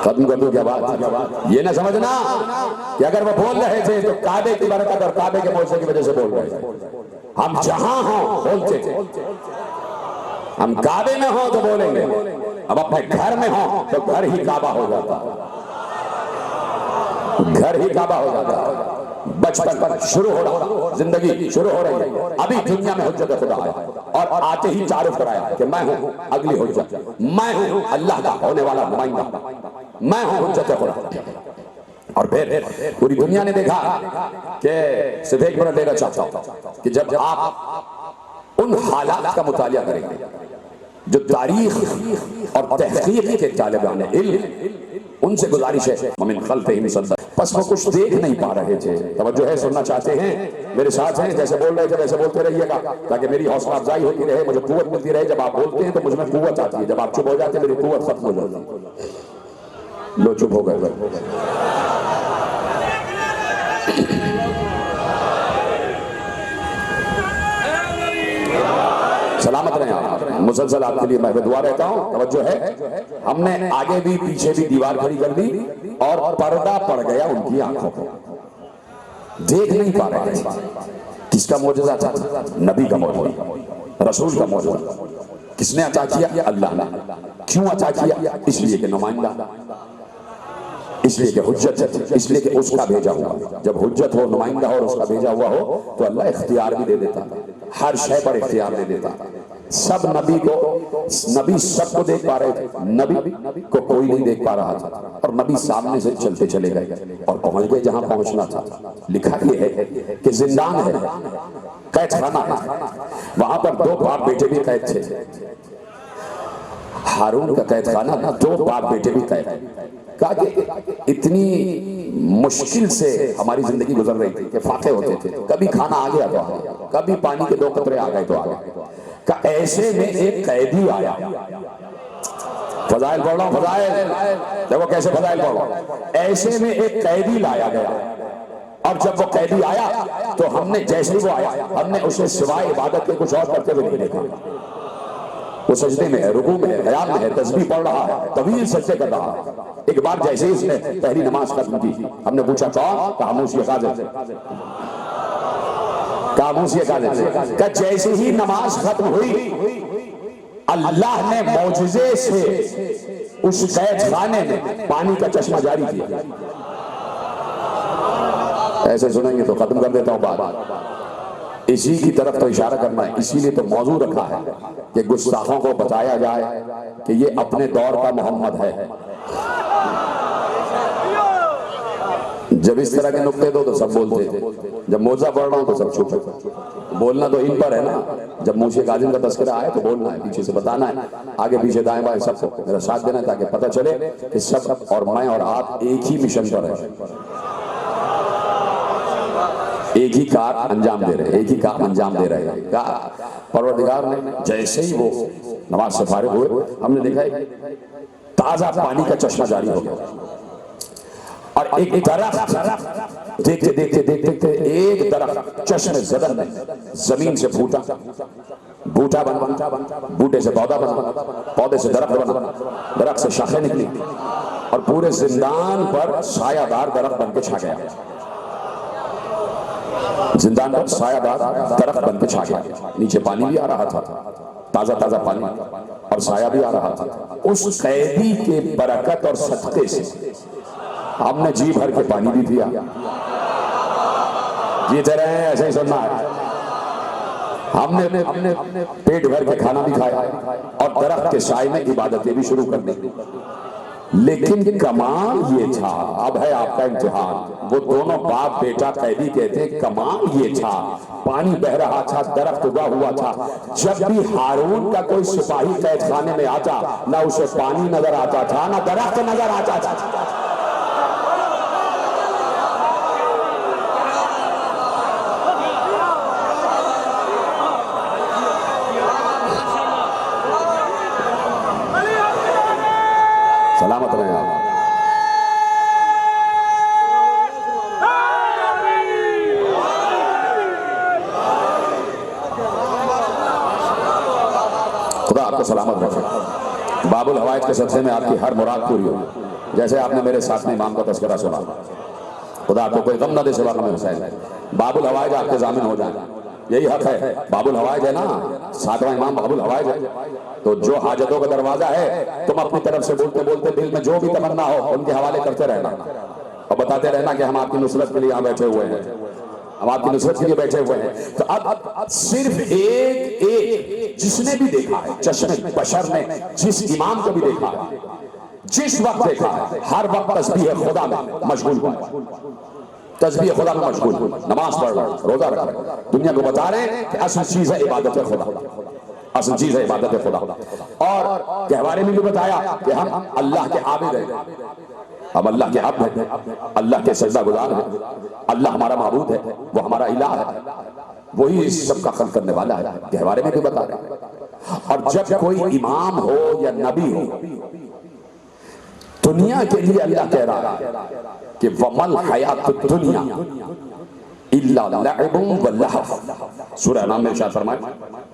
S1: खत्म कर दो क्या बात। ये ना समझना कि अगर वो बोल रहे थे तो काबे की बरकत और काबे के मौजूद की वजह से बोल रहे थे। हम जहां हों बोलते थे, हम काबे में हों तो बोलेंगे, अब अपने घर में हों तो घर ही काबा हो जाता, घर ही काबा हो जाता। बचपन पर शुरू हो रहा, जिंदगी शुरू हो रही है। अभी दुनिया में हुज्जत खुदा है और आते ही तारुफ कराया कि मैं हूं अगली हुज्जत, मैं हूं अल्लाह का होने वाला नुमाइंदा, मैं हूं हुज्जत खुदा। और फिर पूरी दुनिया ने देखा कि सिर्फ एक मिनट लेना चाहता हूं कि जब आप उन हालात का मुतालिया करेंगे जो तारीख और तहकीक के तालिबान इल्म, उनसे गुजारिश है मिन खल्फिहिम सद्दा, बस वो कुछ देख नहीं पा रहे थे। तवज्जो है, सुनना चाहते हैं, मेरे साथ हैं, जैसे बोल रहे थे वैसे बोलते रहिएगा ताकि मेरी हौसला अफजाई होती रहे, मुझे कुव्वत मिलती रहे। जब आप बोलते हैं तो मुझ में कुव्वत आती है, जब आप चुप हो जाते हैं मेरी कुव्वत खत्म हो जाती है। लो चुप हो गए। सलामत रहें आप, मुसलसल आपके लिए मैं दुआ रहता हूं। तवज्जो है, हमने आगे भी पीछे भी दीवार खड़ी कर दी और पर्दा पड़ गया उनकी आंखों को, देख नहीं पा रहे थे। किसका मौजूदा था? नबी का मौजूदा, रसूल का मौजूदा। किसने अता किया? अल्लाह ने। क्यों अता किया? इसलिए कि नुमाइंदा, इसलिए कि हुज्जत, इसलिए कि उसका भेजा हुआ। जब हुज्जत हो, नुमाइंदा हो और उसका भेजा हुआ हो तो अल्लाह इख्तियार भी दे देता, हर शय पर इख्तियार दे देता। सब नबी को, नबी सबको देख पा रहे थे, नबी को कोई नहीं देख पा रहा था और नबी सामने से चलते चले गए और पहुंच गए जहां पहुंचना था। लिखा यह है कि जिंदान है, कैद खाना है, वहां पर दो बाप बेटे भी कैद थे। हारून का कैद खाना, दो बाप बेटे भी कैद। कहा कि इतनी मुश्किल से हमारी जिंदगी गुजर रही थी कि फाके होते थे, कभी खाना आ गया तो आ गया, कभी पानी के 2 कतरे आ गए तो आ गए। का ऐसे में एक कैदी आया, फजाइल पढ़ रहा हूं, फजाइल देखो कैसे फजाइल पढ़ रहा हूं। ऐसे में एक कैदी लाया गया और जब वो कैदी आया तो हमने, जैसे ही वो आया, हमने उसे सिवाय इबादत के कुछ और करते हुए नहीं देखा। वो सजदे में है, रुकू में है, क़याम में है, तस्बीह पढ़ रहा है, तवील सजदे कर रहा है। एक बार जैसे ही उसने पहली नमाज खत्म की, हमने पूछा कौन? कहा मूसी काज़िम। कहा मूसी काज़िम। कहा जैसे ही नमाज खत्म हुई अल्लाह ने मौजज़े से उस कैद खाने में पानी का चश्मा जारी किया। ऐसे सुनेंगे तो खत्म कर देता हूं बात। इसी की तरफ तो इशारा करना है, इसीलिए तो मौजू रखा है कि गुस्ताखों को बताया जाए कि ये अपने दौर का मोहम्मद है। जब इस तरह के नुक्ते दो तो सब बोलते थे, जब मौजा पढ़ रहा हूं तो सब चुप। बोलना तो इन पर है ना, जब मूसे काज़िम का तस्करा आए तो बोलना है, पीछे से बताना है, आगे पीछे दाएं बाएं सबको मेरा साथ देना ताकि पता चले कि सब और मैं और आप एक ही मिशन पर है, एक ही कार अंजाम दे रहे, एक ही काम अंजाम दे रहे हैं। परवरदिगार ने जैसे ही वो नमाज से फारिग हुए, हमने देखा ताजा पानी का चश्मा जारी हो गया और एक दरख्त, देखते देखते देखते देखते एक दरख्त चश्मे ज़दन में जमीन से फूटा, बूटा बना, बूटे से पौधा बना, पौधे से दरख्त बना, दरख्त से शाखें निकली और पूरे जिंदान पर सायादार दरख्त बन के छा गया। जिंदान पर सायादार दरख्त बन के छा गया। नीचे पानी भी आ रहा था, ताजा ताजा पानी, और साया भी आ रहा था। उस कैदी के बरकत और सदके से हमने जी भर के पानी भी पिया। जीते रहे हैं, ऐसे ही सुनना है। हमने पेट भर के खाना भी खाया और दरख्त के साए में इबादतें भी शुरू कर दी। लेकिन कमाल ये था, अब है आपका इम्तिहान। वो दोनों बाप बेटा कैदी कहते, कमाल ये था, पानी बह रहा था, दरख्त उगा हुआ था। जब भी हारून का कोई सिपाही कैद खाने में आता, ना उसे पानी नजर आता था, ना दरख्त नजर आता था। आपको सलामत रखे। बाबुल हवाइज के सदक़े में आपकी हर मुराद पूरी हो। जैसे आपने मेरे साथ में इमाम का तज़किरा सुना, खुदा आपको कोई गम न दे सिवा गम हुसैन। बाबुल हवाइज आपके ज़ामिन हो जाए, यही हक है। बाबुल हवाइज है ना, सातवां इमाम बाबुल हवाइज है। तो जो हाजतों का दरवाजा है, तुम अपनी तरफ से बोलते बोलते दिल में जो भी तमन्ना हो उनके हवाले करते रहना और बताते रहना कि हम आपकी नुसरत के लिए यहाँ बैठे हुए हैं, हम आपकी नुसरत के लिए बैठे हुए हैं। तो अब सिर्फ एक जिसने भी देखा है, चश्मे बशर ने जिस इमाम को भी देखा है, जिस वक्त देखा है, हर वक्त तस्बीह खुदा में मशगूल हुआ, तस्बीह खुदा में मशगूल, नमाज पढ़ रहे, रोजा रख रहे, दुनिया को बता रहे हैं कि असल चीज है इबादत खुदा, असल चीज है इबादत खुदा। और गहवारे में भी बताया कि हम अल्लाह के आबिद हैं, हम अल्लाह के अब्द हैं, अल्लाह के सजदा गुजार हैं, अल्लाह हमारा माबूद है, वो हमारा इलाह है, वही इस सब का खल्क करने वाला है। गहवारे में भी बता रहे हैं। और जब कोई इमाम हो या नबी हो, दुनिया के लिए अल्लाह कह रहा है कि वमल हयातुद दुनिया इल्ला लअबुन व लहव। सूरह नाम में इरशाद फरमाया,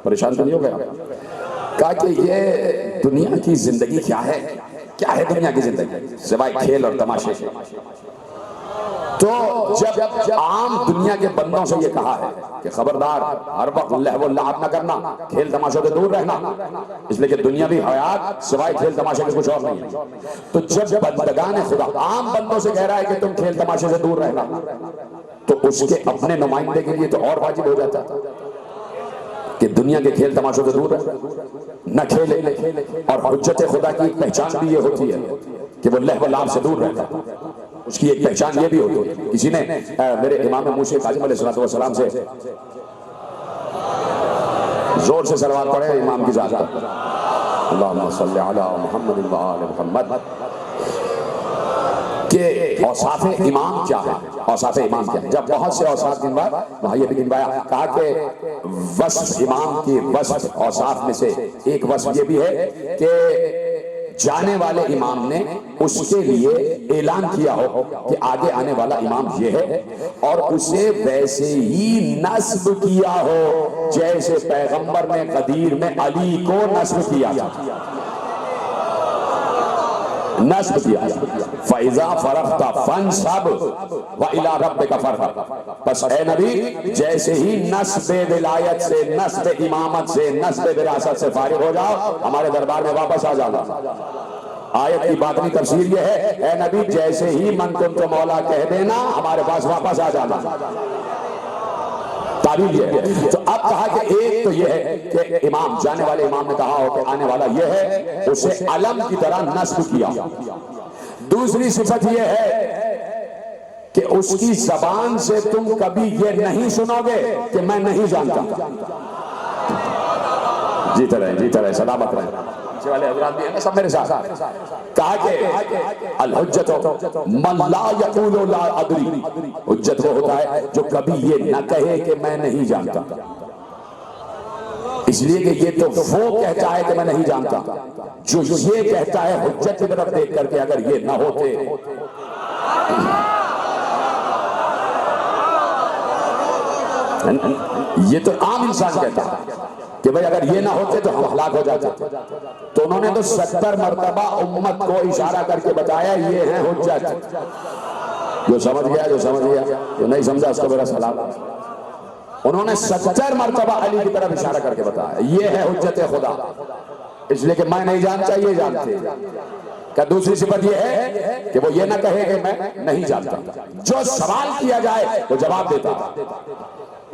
S1: परेशान तो नहीं हो गया? कहा कि ये दुनिया की जिंदगी क्या है, क्या है दुनिया की जिंदगी सिवाय खेल और तमाशे। तो जब आम दुनिया के बंदों से ये कहा है कि खबरदार हर वक्त लहव लाभ न करना, खेल तमाशों से दूर रहना, इसलिए कि दुनिया भी हयात सिवाय खेल तमाशे के कुछ और नहीं है। तो जब बंदगान खुदा आम बंदों से कह रहा है कि तुम खेल तमाशे से दूर रहना, तो उसके अपने नुमाइंदे के लिए तो और वाजिब हो जाता कि दुनिया के खेल तमाशों से दूर न खेले। और हुज्जत खुदा की पहचान भी ये होती है कि वो लहव लाभ से दूर रहता है। उसकी एक पहचान ये भी होती है। किसी ने मेरे इमाम मूसा काज़िम अलैहिस्सलाम से जोर से सलवात पढ़े इमाम की ज़ात पर, अल्लाहुम्मा सल्ली अला मुहम्मद व आले मुहम्मद, के औसाफ़े इमाम क्या है, औसाफ़े इमाम क्या है। जब बहुत से औसाफ़ गिनवाए, वहाँ ये भी गिनवाया, कहा कि वस्फ इमाम की वस्फ औसाफ़ में से एक वस्फ ये भी है कि जाने वाले इमाम ने उसके लिए ऐलान किया हो कि आगे आने वाला इमाम ये है, और उसे वैसे ही नस्ब किया हो जैसे पैगंबर ने कदीर में अली को नस्ब किया था, नस्ब किया। फैजा फरख्ता फनसब व इला रब्बिका फरगब। बस ए नबी, जैसे ही नस्बे विलायत से, नस्बे इमामत से, नस्बे विरासत से फारिग हो जाओ, हमारे दरबार में वापस आ जाना। आयत की बातनी तफसीर ये है, ए नबी, जैसे ही मन तुम तो मौला कह देना, हमारे पास वापस आ जाना। तारीफ ये है। तो अब कहा कि एक तो ये है कि इमाम, जाने वाले इमाम ने कहा हो कि आने वाला ये है, उसे अलम की तरह नस्ब किया। दूसरी सिफत ये है कि उसकी जबान से तुम कभी ये नहीं सुनोगे कि मैं नहीं जानता। जीते रहे सलामत रहे वाले हजरात भी है ना, सब मेरे साथ। कहा कि अल हुज्जत मन ला यक़ूलु ला अदरी, हुज्जत वो होता है जो कभी ये न कहे कि मैं नहीं जानता। इसलिए कि ये तो वो कहता है कि मैं नहीं जानता, जो ये कहता है हुज्जत की तरफ देख करके अगर ये ना होते। ये तो आम इंसान कहता है कि भाई अगर ये ना होते तो हम हलाक हो जाते। तो उन्होंने तो 70 मरतबा उम्मत को इशारा करके बताया ये है हुज्जत। जो समझ गया, जो नहीं समझा उसको मेरा सलाम। उन्होंने 70 मरतबा अली की तरफ इशारा करके बताया ये है हुज्जत खुदा, इसलिए कि मैं नहीं जानता, ये जानते। क्या दूसरी सिफत ये है कि वो ये ना कहे कि मैं नहीं जानता, जो सवाल किया जाए तो जवाब देता।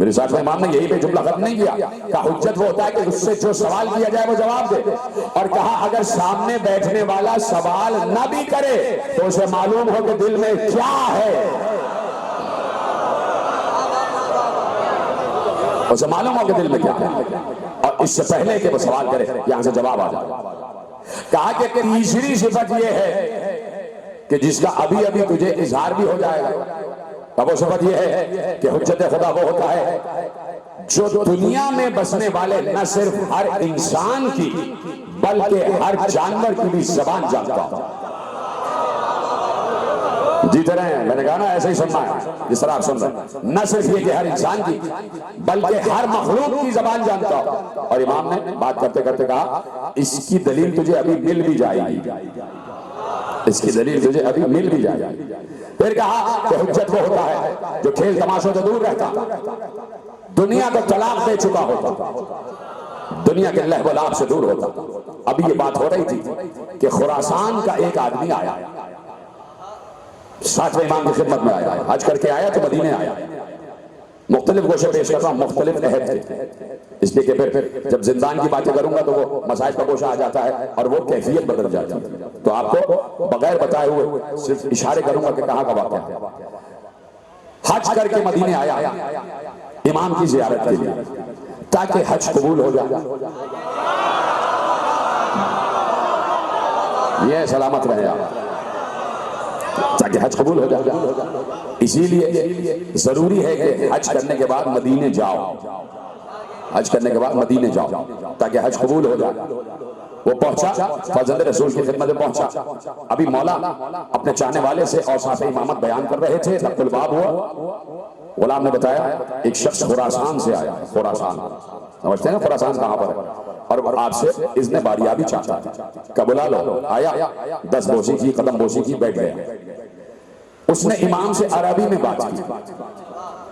S1: मेरे साथ में इमाम ने यही पे जुमला खत्म नहीं किया, कहा हुज्जत वो होता है कि उससे जो सवाल किया जाए वो जवाब दे। और कहा अगर सामने बैठने वाला सवाल न भी करे तो उसे मालूम हो कि दिल में क्या है, उसे मालूम हो कि दिल में क्या है, और इससे पहले कि वो सवाल करे यहां से जवाब आ जाए। कहा कि तीसरी सिफत ये है कि जिसका अभी अभी तुझे इजहार भी हो जाएगा। अब वो सिफत ये है कि हुज्जत खुदा वो होता है जो दुनिया में बसने वाले न सिर्फ हर इंसान की बल्कि हर जानवर की भी जबान जानता हो। जीते रहे हैं। मैंने कहा ना ऐसे ही सुनना है जिस तरह आप सुन रहे हैं। न सिर्फ ये कि हर इंसान की बल्कि हर मखलूक की जबान जानता हो। और इमाम ने बात करते करते कहा इसकी दलील तुझे अभी मिल भी जाएगी, इसकी दलील तुझे अभी मिल भी जाएगी। फिर कहा कि हुज्जत वो होता है जो खेल तमाशों से दूर रहता, दुनिया को तलाक दे चुका होता, दुनिया के लहव लाभ से दूर होता। अभी ये बात हो रही थी कि खुरासान का एक आदमी आया, सातवें इमाम की खिदमत में आया, हज करके आया तो मदीने आया। मुख्तलिफ गोशे पेश कर रहा हूं, मुख्तलिफ अहद थे, इसलिए कि फिर जब जिंदान की बातें करूंगा तो वो मसाइल का गोशा आ जाता है और वो कैफियत बदल जाती है। तो आपको बगैर बताए हुए सिर्फ इशारे करूंगा कि कहां का वाक़या है। हज करके मदीने आया इमाम की जियारत के लिए ताकि हज कबूल हो जाए, ये सलामत रहे आप, ताकि हज कबूल हो जाए। इसीलिए जरूरी है कि हज करने के बाद मदीने जाओ, हज करने के बाद मदीने जाओ ताकि हज कबूल हो जाए। वो पहुंचा, फजल रसूल की खिदमत में पहुंचा। अभी मौला अपने चाहने वाले से और साथ इमामत बयान कर रहे थे, लफ्जुल बाब हुआ। गुलाम ने बताया एक शख्स खुरासान से आया, खुरासान समझते हैं ना, खुरासान कहां पर है, और आपसे इसने बारियाबी चाहता था। कब बुला लो, आया 10 बोसी की, कदम बोसी की, बैठ गया। उसने इमाम से अरबी में बात की,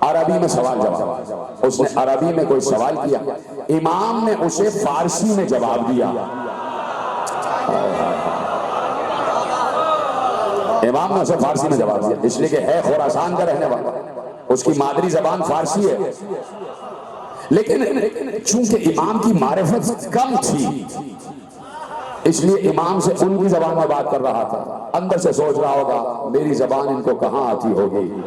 S1: अरबी में सवाल जवाब, उसने अरबी में कोई सवाल किया, इमाम ने उसे फारसी में जवाब दिया। इमाम ने उसे फारसी में जवाब दिया, इसलिए कि है खुरासान का रहने वाला, उसकी मादरी जबान फारसी है। लेकिन चूंकि इमाम की मारिफत कम थी, इसलिए इमाम से उनकी जबान में बात कर रहा था। अंदर से सोच रहा होगा मेरी जबान इनको कहां आती होगी।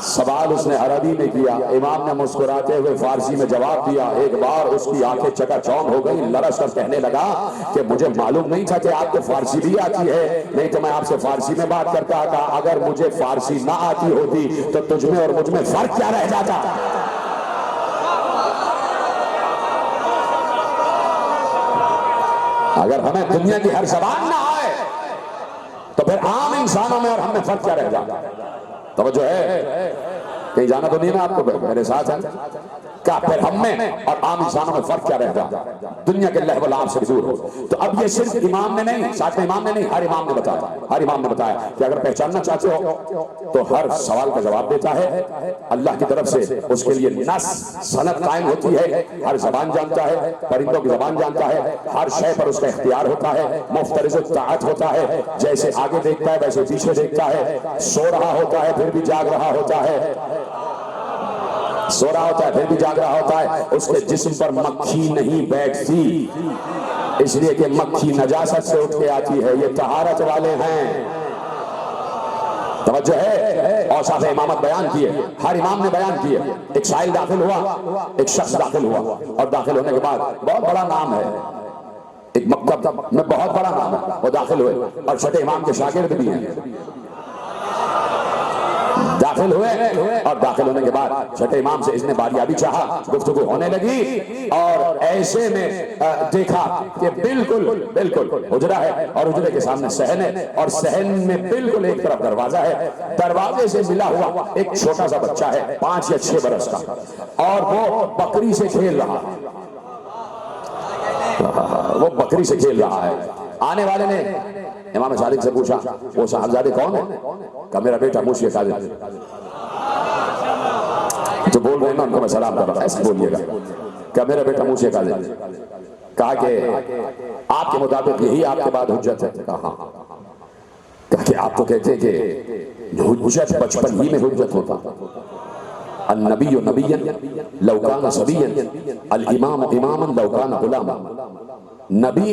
S1: सवाल उसने अरबी में किया, इमाम ने मुस्कुराते हुए फारसी में जवाब दिया। एक बार उसकी आंखें चकाचौंध हो गई, लरस कर कहने लगा कि मुझे मालूम नहीं था कि आपको फारसी भी आती है, नहीं तो मैं आपसे फारसी में बात करता था। अगर मुझे फारसी ना आती होती तो तुझमें और मुझमें फर्क क्या रह जाता। अगर हमें दुनिया की हर जबान ना आए तो फिर आम इंसानों में और हमें फर्क क्या रह जाता। तवज्जो है, कहीं जाना तो नहीं ना आपको, मेरे साथ है क्या, फिर हम में और आम इंसानों में फर्क क्या रह जाता, दुनिया के लहव लाभ से दूर हो। तो अब ये सिर्फ इमाम ने नहीं, साथ में इमाम ने नहीं, हर इमाम ने बताया, हर इमाम ने बताया कि अगर पहचानना चाहते हो तो हर सवाल का जवाब देता है अल्लाह की तरफ से, उसके लिए नस सनद कायम होती है, हर जबान जानता है, परिंदों की जबान जानता है, हर शय पर उसका इख्तियार होता है, मुफ्तरिज़ ताअत होता है, जैसे आगे देखता है वैसे पीछे देखता है, सो रहा होता है फिर भी जाग रहा होता है, सो रहा होता है फिर भी जाग रहा होता है। उसके जिस्म पर मक्खी नहीं बैठती, इसलिए कि मक्खी नजासत से उठ के आती है, ये तहारत वाले हैं। तवज्जो है, और साथ इमामत बयान किए, हर इमाम ने बयान किए। एक साइल दाखिल हुआ, एक शख्स दाखिल हुआ, और दाखिल होने के बाद बहुत बड़ा नाम है, एक मकतब में बहुत बड़ा नाम है, वो दाखिल हुए और छठे इमाम के शागिर्द भी हैं। दाखिल हुए और दाखिल होने के बाद छठे इमाम से इसने बारियाबी चाहा, गुफ्तगू होने लगी और ऐसे में देखा कि बिल्कुल बिल्कुल हुजरा है और हुजरे के सामने सहन है और सहन में बिल्कुल एक तरफ दरवाजा है, दरवाजे से मिला हुआ एक छोटा सा बच्चा है 5 या 6 बरस का और वो बकरी से खेल रहा है, वो बकरी से खेल रहा है। आने वाले ने इमाम सादिक से पूछा वो साहबजादे कौन है? कहा मेरा बेटा मूसा काज़िम। जो बोल रहे हैं ना उनको मैं सलाम कर रहा, ऐसे बोलिएगा। क्या मेरा बेटा मूसा काज़िम। कहा कि आपके मुताबिक यही आपके बाद हुज्जत है? कहा कहा कि आप तो कहते हैं कि हुज्जत बचपन ही में हुज्जत होता। अन नबिय्यु नबिय्यन लौ कान सबिय्यन अल इमाम इमामन लौ कान गुलामन। नबी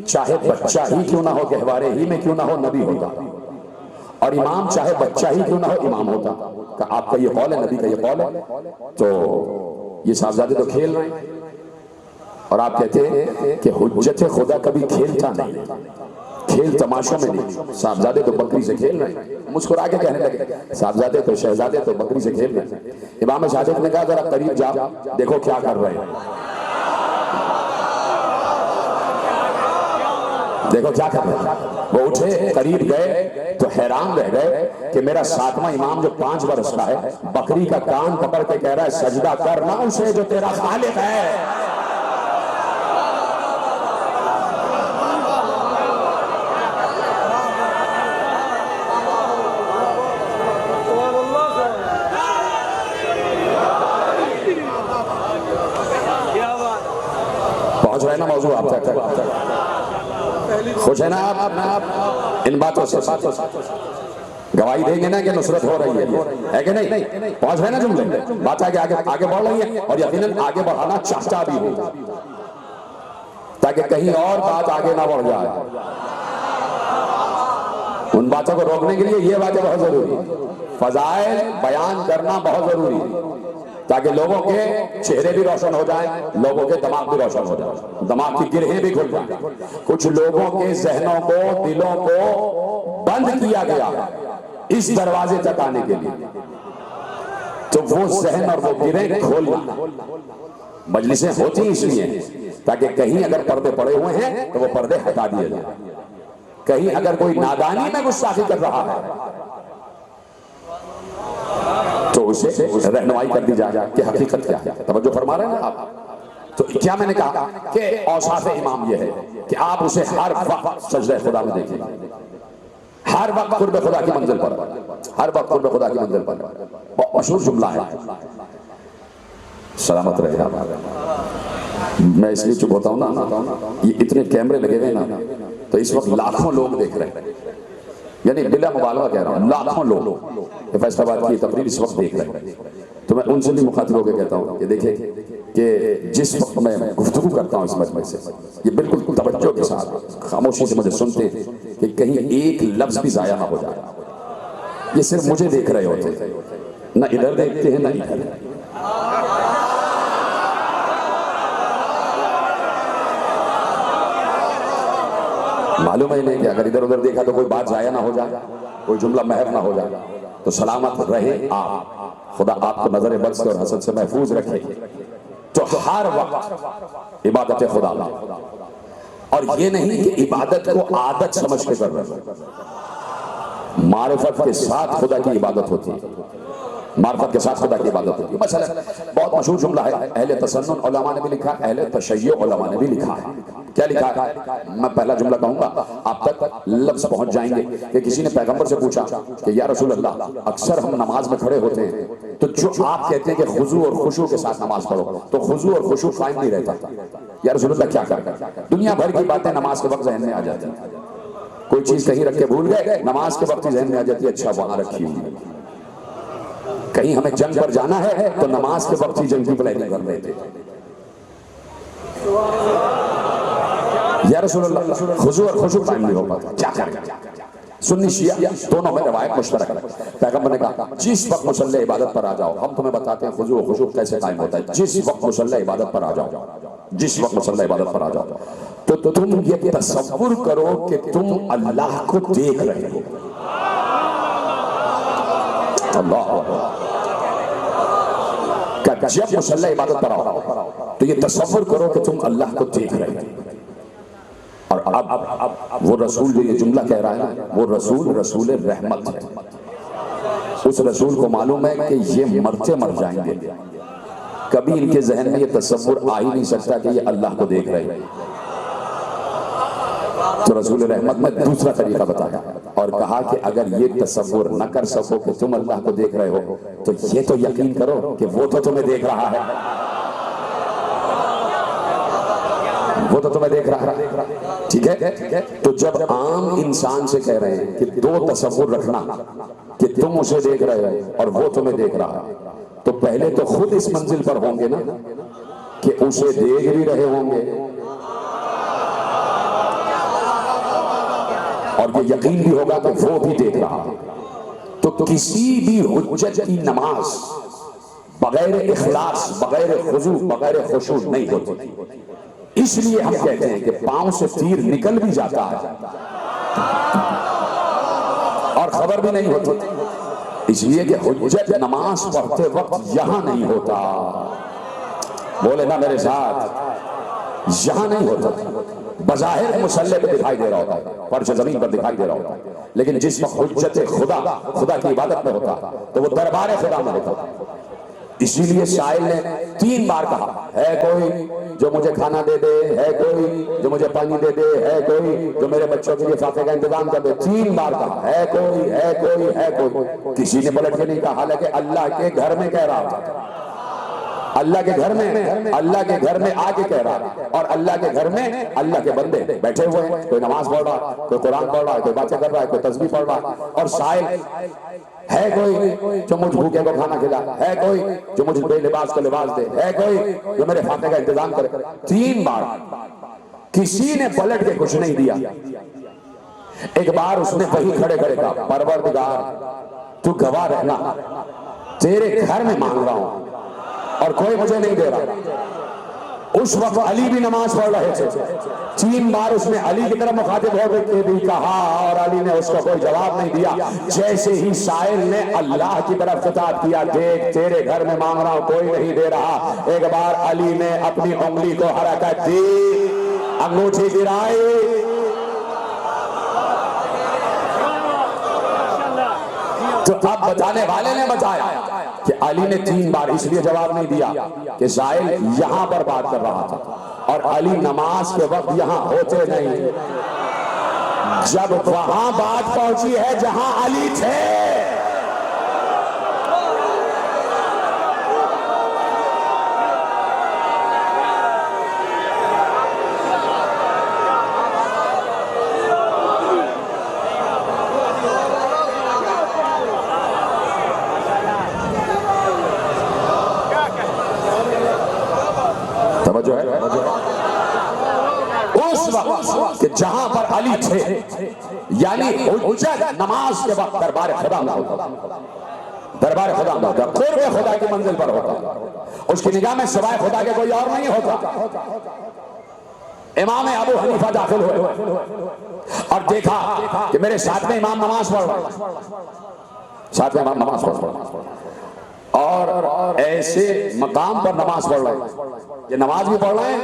S1: चाहे बच्चा ही क्यों ना हो, गहवारे ही में क्यों ना हो, नबी होता, और इमाम चाहे बच्चा ही क्यों ना हो, इमाम होता। का आपका ये कौल है, नबी का ये कौल है? तो ये साहबजादे तो खेल रहे हैं और आप कहते हैं कि हुज्जत खुदा कभी खेलता नहीं, खेल तमाशों में नहीं। साहबजादे तो बकरी से खेल रहे हैं, मुस्कुरा के कहने लगे साहबजादे तो शहजादे तो बकरी से खेल रहे हैं। इमाम सादिक ने कहा जरा करीब जाओ देखो क्या कर रहे हैं। देखो क्या कर रहे हैं, वो उठे करीब गए तो हैरान रह गए कि मेरा 7वां इमाम जो 5 वर्ष का है बकरी का कान पकड़ के कह रहा है सजदा करना उसे जो तेरा खालिक है। पहुंच रहे ना मौजू आप तक, खुश है ना आप इन बातों से गवाही देंगे ना कि नुसरत हो रही है कि नहीं? पहुंच रहे ना जुमले, बात आगे आगे आगे बढ़ रही है और यकीनन आगे बढ़ाना चाहता भी हूं ताकि कहीं और बात आगे ना बढ़ जाए। उन बातों को रोकने के लिए ये बातें बहुत जरूरी है, फजाइल बयान करना बहुत जरूरी है ताकि लोगों के चेहरे भी रोशन हो जाए, लोगों के दिमाग भी रोशन हो जाए, दिमाग की गिरहें भी खुल जाए। कुछ लोगों के जहनों को दिलों को बंद किया गया इस दरवाजे तक आने के लिए, तो वो जहन और वो गिरहें खोलना। मजलिसें होती इसलिए ताकि कहीं अगर पर्दे पड़े हुए हैं तो वो पर्दे हटा दिए जाए, कहीं अगर कोई नादानी में गुस्ताखी कर रहा है तो उसे रहनुमाई कर दी जाए कि हकीकत क्या है। तवज्जो फरमा रहे हैं ना आप? तो क्या मैंने कहा कि औसाफ इमाम यह है कि आप उसे हर वक्त सजदे खुदा में देखें, हर वक्त कुर्ब खुदा की मंजिल पर, हर वक्त कुर्ब खुदा की मंजिल पर। मशहूर जुमला है, सलामत रहे आप। मैं इसलिए चुप होता हूं ना, ये इतने कैमरे लगे हुए ना तो इस वक्त लाखों लोग देख रहे हैं, यानी बिला मुबालगा कह रहा हूं, लाखों लोग फैसलाबाद की तकरीर इस वक्त देख रहे हैं। तो मैं उनसे भी मुखातिब होकर कहता हूं कि देखिए कि जिस वक्त मैं गुफ्तगू करता हूं इस मजमे से, ये बिल्कुल तवज्जो के साथ खामोशी से मुझे सुनते कि कहीं एक लफ्ज भी जाया ना हो जाए। ये सिर्फ मुझे देख रहे होते, ना इधर देखते हैं ना इधर। मालूम है नहीं कि अगर इधर उधर देखा तो कोई बात जाया ना हो जाए, कोई जुमला महफ ना हो जाए। तो सलामत रहे आप, खुदा आपको नजर बद से और हसद से महफूज रखे। तो हर वक्त इबादत खुदा में, और ये नहीं कि इबादत को आदत समझ के कर रहे, मारिफत के साथ खुदा की इबादत होती है, मार्फत के साथ खुदा की इबादत होती है। मसलन बहुत मशहूर जुमला है, अहले तसन्नुन उलमा ने भी लिखा, अहले तशय्युअ उलमा ने भी लिखा है। क्या लिखा है? मैं पहला जुमला कहूंगा, आप तक लफ्ज पहुंच जाएंगे कि किसी ने पैगंबर से पूछा कि या रसूल अल्लाह, अक्सर हम नमाज में खड़े होते हैं तो जो आप कहते हैं कि खुजू और खुशू के साथ नमाज पढ़ो, तो खुजू और खुशू कायम नहीं रहता। या रसूल अल्लाह क्या करें? दुनिया भर की बातें नमाज के वक्त जहन में आ जाती है, कोई चीज कहीं रख के भूल गए, नमाज के वक्त जहन में आ जाती है, अच्छा वहां रखी हुई है। कहीं हमें जंग पर जाना है तो नमाज के वक्त ही जंग की प्लानिंग कर रहे थे। या रसूल अल्लाह, खुजू और खुशू कायम नहीं हो पाता, क्या करें? सुन्नी शिया दोनों में रवायत मुश्तरक है। पैगंबर ने कहा जिस वक्त मुसल्ले इबादत पर आ जाओ, हम तुम्हें बताते हैं खुजू और खुशू कैसे कायम होता है। जिस वक्त मुसल्ले इबादत पर आ जाओ, जिस वक्त मुसल्ले इबादत पर आ जाओ तो तुम ये तसव्वुर करो कि तुम अल्लाह को देख रहे हो। अल्लाह, जब मुसल्ला इबादत पर आओ तो ये तसव्वुर करो कि तुम अल्लाह को देख रहे हो। और अब वो रसूल जो ये जुमला कह रहा है ना, वो रसूल रहमत है। उस रसूल को मालूम है कि ये मरते मर जाएंगे, कभी इनके जहन में ये तसव्वुर आ ही नहीं सकता कि ये अल्लाह को देख रहे हैं। तो रसूल रहमत ने दूसरा तरीका बताया और कहा कि अगर ये तसव्वुर न कर सको कि तुम अल्लाह को देख रहे हो तो ये तो यकीन करो कि वो तो तुम्हें देख रहा है, वो तो तुम्हें देख रहा है। ठीक है? तो जब आम इंसान से कह रहे हैं कि दो तसव्वुर रखना कि तुम उसे देख रहे हो और वो तुम्हें देख रहा है, तो पहले तो खुद इस मंजिल पर होंगे ना कि उसे देख भी रहे होंगे और ये यकीन भी होगा कि वो भी देख रहा है। तो किसी भी हुज्जत की नमाज बगैर इखलास, बगैर खुजू, बगैर खुशू नहीं होती। इसलिए हम कहते हैं कि पांव से तीर निकल भी जाता है और खबर भी नहीं होती, इसलिए कि हुज्जत नमाज पढ़ते वक्त यहां नहीं होता। बोले ना मेरे साथ, यहां नहीं होता। बज़ाहिर मुसल्ले पे दिखाई दे रहा होता है, फर्श जमीन पर दिखाई दे रहा होता है, लेकिन जिसमें हुज्जत खुदा खुदा की इबादत में होता तो वो दरबार खुदा में होता। इसीलिए शाइर ने 3 बार कहा, है कोई जो मुझे खाना दे दे, है कोई जो मुझे पानी दे दे, है कोई जो मेरे बच्चों के लिए फाके का इंतजाम कर दे। 3 बार कहा, है कोई, है कोई, है कोई। किसी ने पलट के नहीं कहा, हालांकि अल्लाह के घर में कह रहा था, अल्लाह के घर में, अल्लाह के घर में आके कह रहा। और अल्लाह के घर में अल्लाह के बंदे बैठे हुए हैं, कोई नमाज पढ़ रहा, कोई कुरान पढ़ रहा है, कोई बातें कर रहा है, कोई तस्बीह पढ़ रहा है। और शायद है कोई जो मुझ भूखे को खाना खिला, है कोई जो मुझे बेलिबास को लिबास दे, है कोई जो मेरे फाते का इंतजाम करे। 3 बार किसी ने पलट के कुछ नहीं दिया। एक बार उसने वही खड़े खड़े कहा, परवरदिगार तू गवाह रहना, तेरे घर में मांग रहा हूं और कोई मुझे नहीं दे रहा। उस वक्त अली भी नमाज पढ़ रहे थे। 3 बार उसने अली की तरफ मुखातिब होकर भी कहा और अली ने उसको कोई जवाब नहीं दिया। जैसे ही शायर ने अल्लाह की तरफ खिताब किया, देख तेरे घर में मांग रहा हूं कोई नहीं दे रहा, एक बार अली ने अपनी उंगली को हरकत दी, अंगूठी गिराई, तो अब बताने वाले ने बताया कि अली ने 3 बार इसलिए जवाब नहीं दिया कि शायर यहां पर बात कर रहा था और अली नमाज के वक्त यहां होते नहीं। जब वहां बात पहुंची है जहां अली थे, जो है उस वक्त कि जहां पर अली थे, यानी हुज्जत नमाज के वक्त दरबार खुदा में होता, दरबार खुदा में होता, कुर्ब खुदा की मंजिल पर होता, उसकी निगाह में सिवाय खुदा के कोई और नहीं होता। इमाम अबू हनीफा दाखिल हुए और देखा कि मेरे साथ में इमाम नमाज पढ़ रहा, साथ में इमाम नमाज पढ़ रहा और ऐसे मकाम पर नमाज पढ़ रहे हैं, ये नमाज भी पढ़ रहे हैं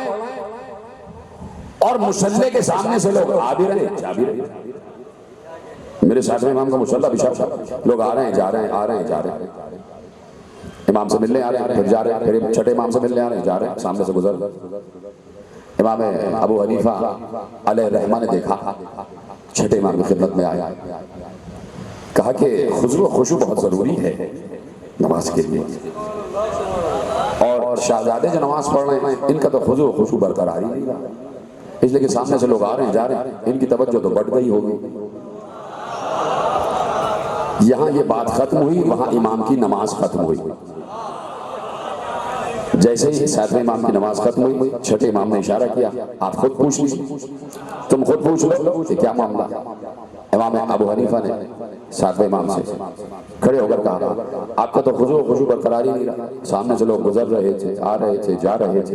S1: और मुसल्ले के सामने से लोग आ भी रहे हैं, जा भी रहे हैं। मेरे साथ में इमाम का मुसल्ला बिछा, लोग आ रहे हैं, जा रहे हैं, आ रहे हैं, जा रहे हैं, इमाम से मिलने आ रहे हैं, फिर जा रहे हैं, फिर छठे इमाम से मिलने आ रहे हैं, जा रहे हैं, सामने से गुजर। इमाम अबू हनीफा अलैहि रहमा ने देखा, छठे इमाम की खिदमत में आया, कहा कि खुशू बहुत जरूरी है नमाज के लिए, और शाहजादे जो नमाज पढ़ रहे हैं इनका तो खुशू बरकरार ही नहीं रहा, इसलिए कि सामने से लोग आ रहे हैं, जा रहे हैं, इनकी तवज्जो तो बढ़ गई होगी। यहां ये बात खत्म हुई, वहां इमाम की नमाज खत्म हुई। जैसे ही 7वें इमाम की नमाज खत्म हुई, छठे इमाम ने इशारा किया, आप खुद पूछ लीजिए, तुम खुद पूछ लो कि क्या मामला। इमाम अबू हनीफा ने 7वें इमाम से खड़े होकर कहा, आपका तो खुशू बरकरार ही नहीं रहा, सामने से लोग गुजर रहे थे, आ रहे थे, जा रहे थे,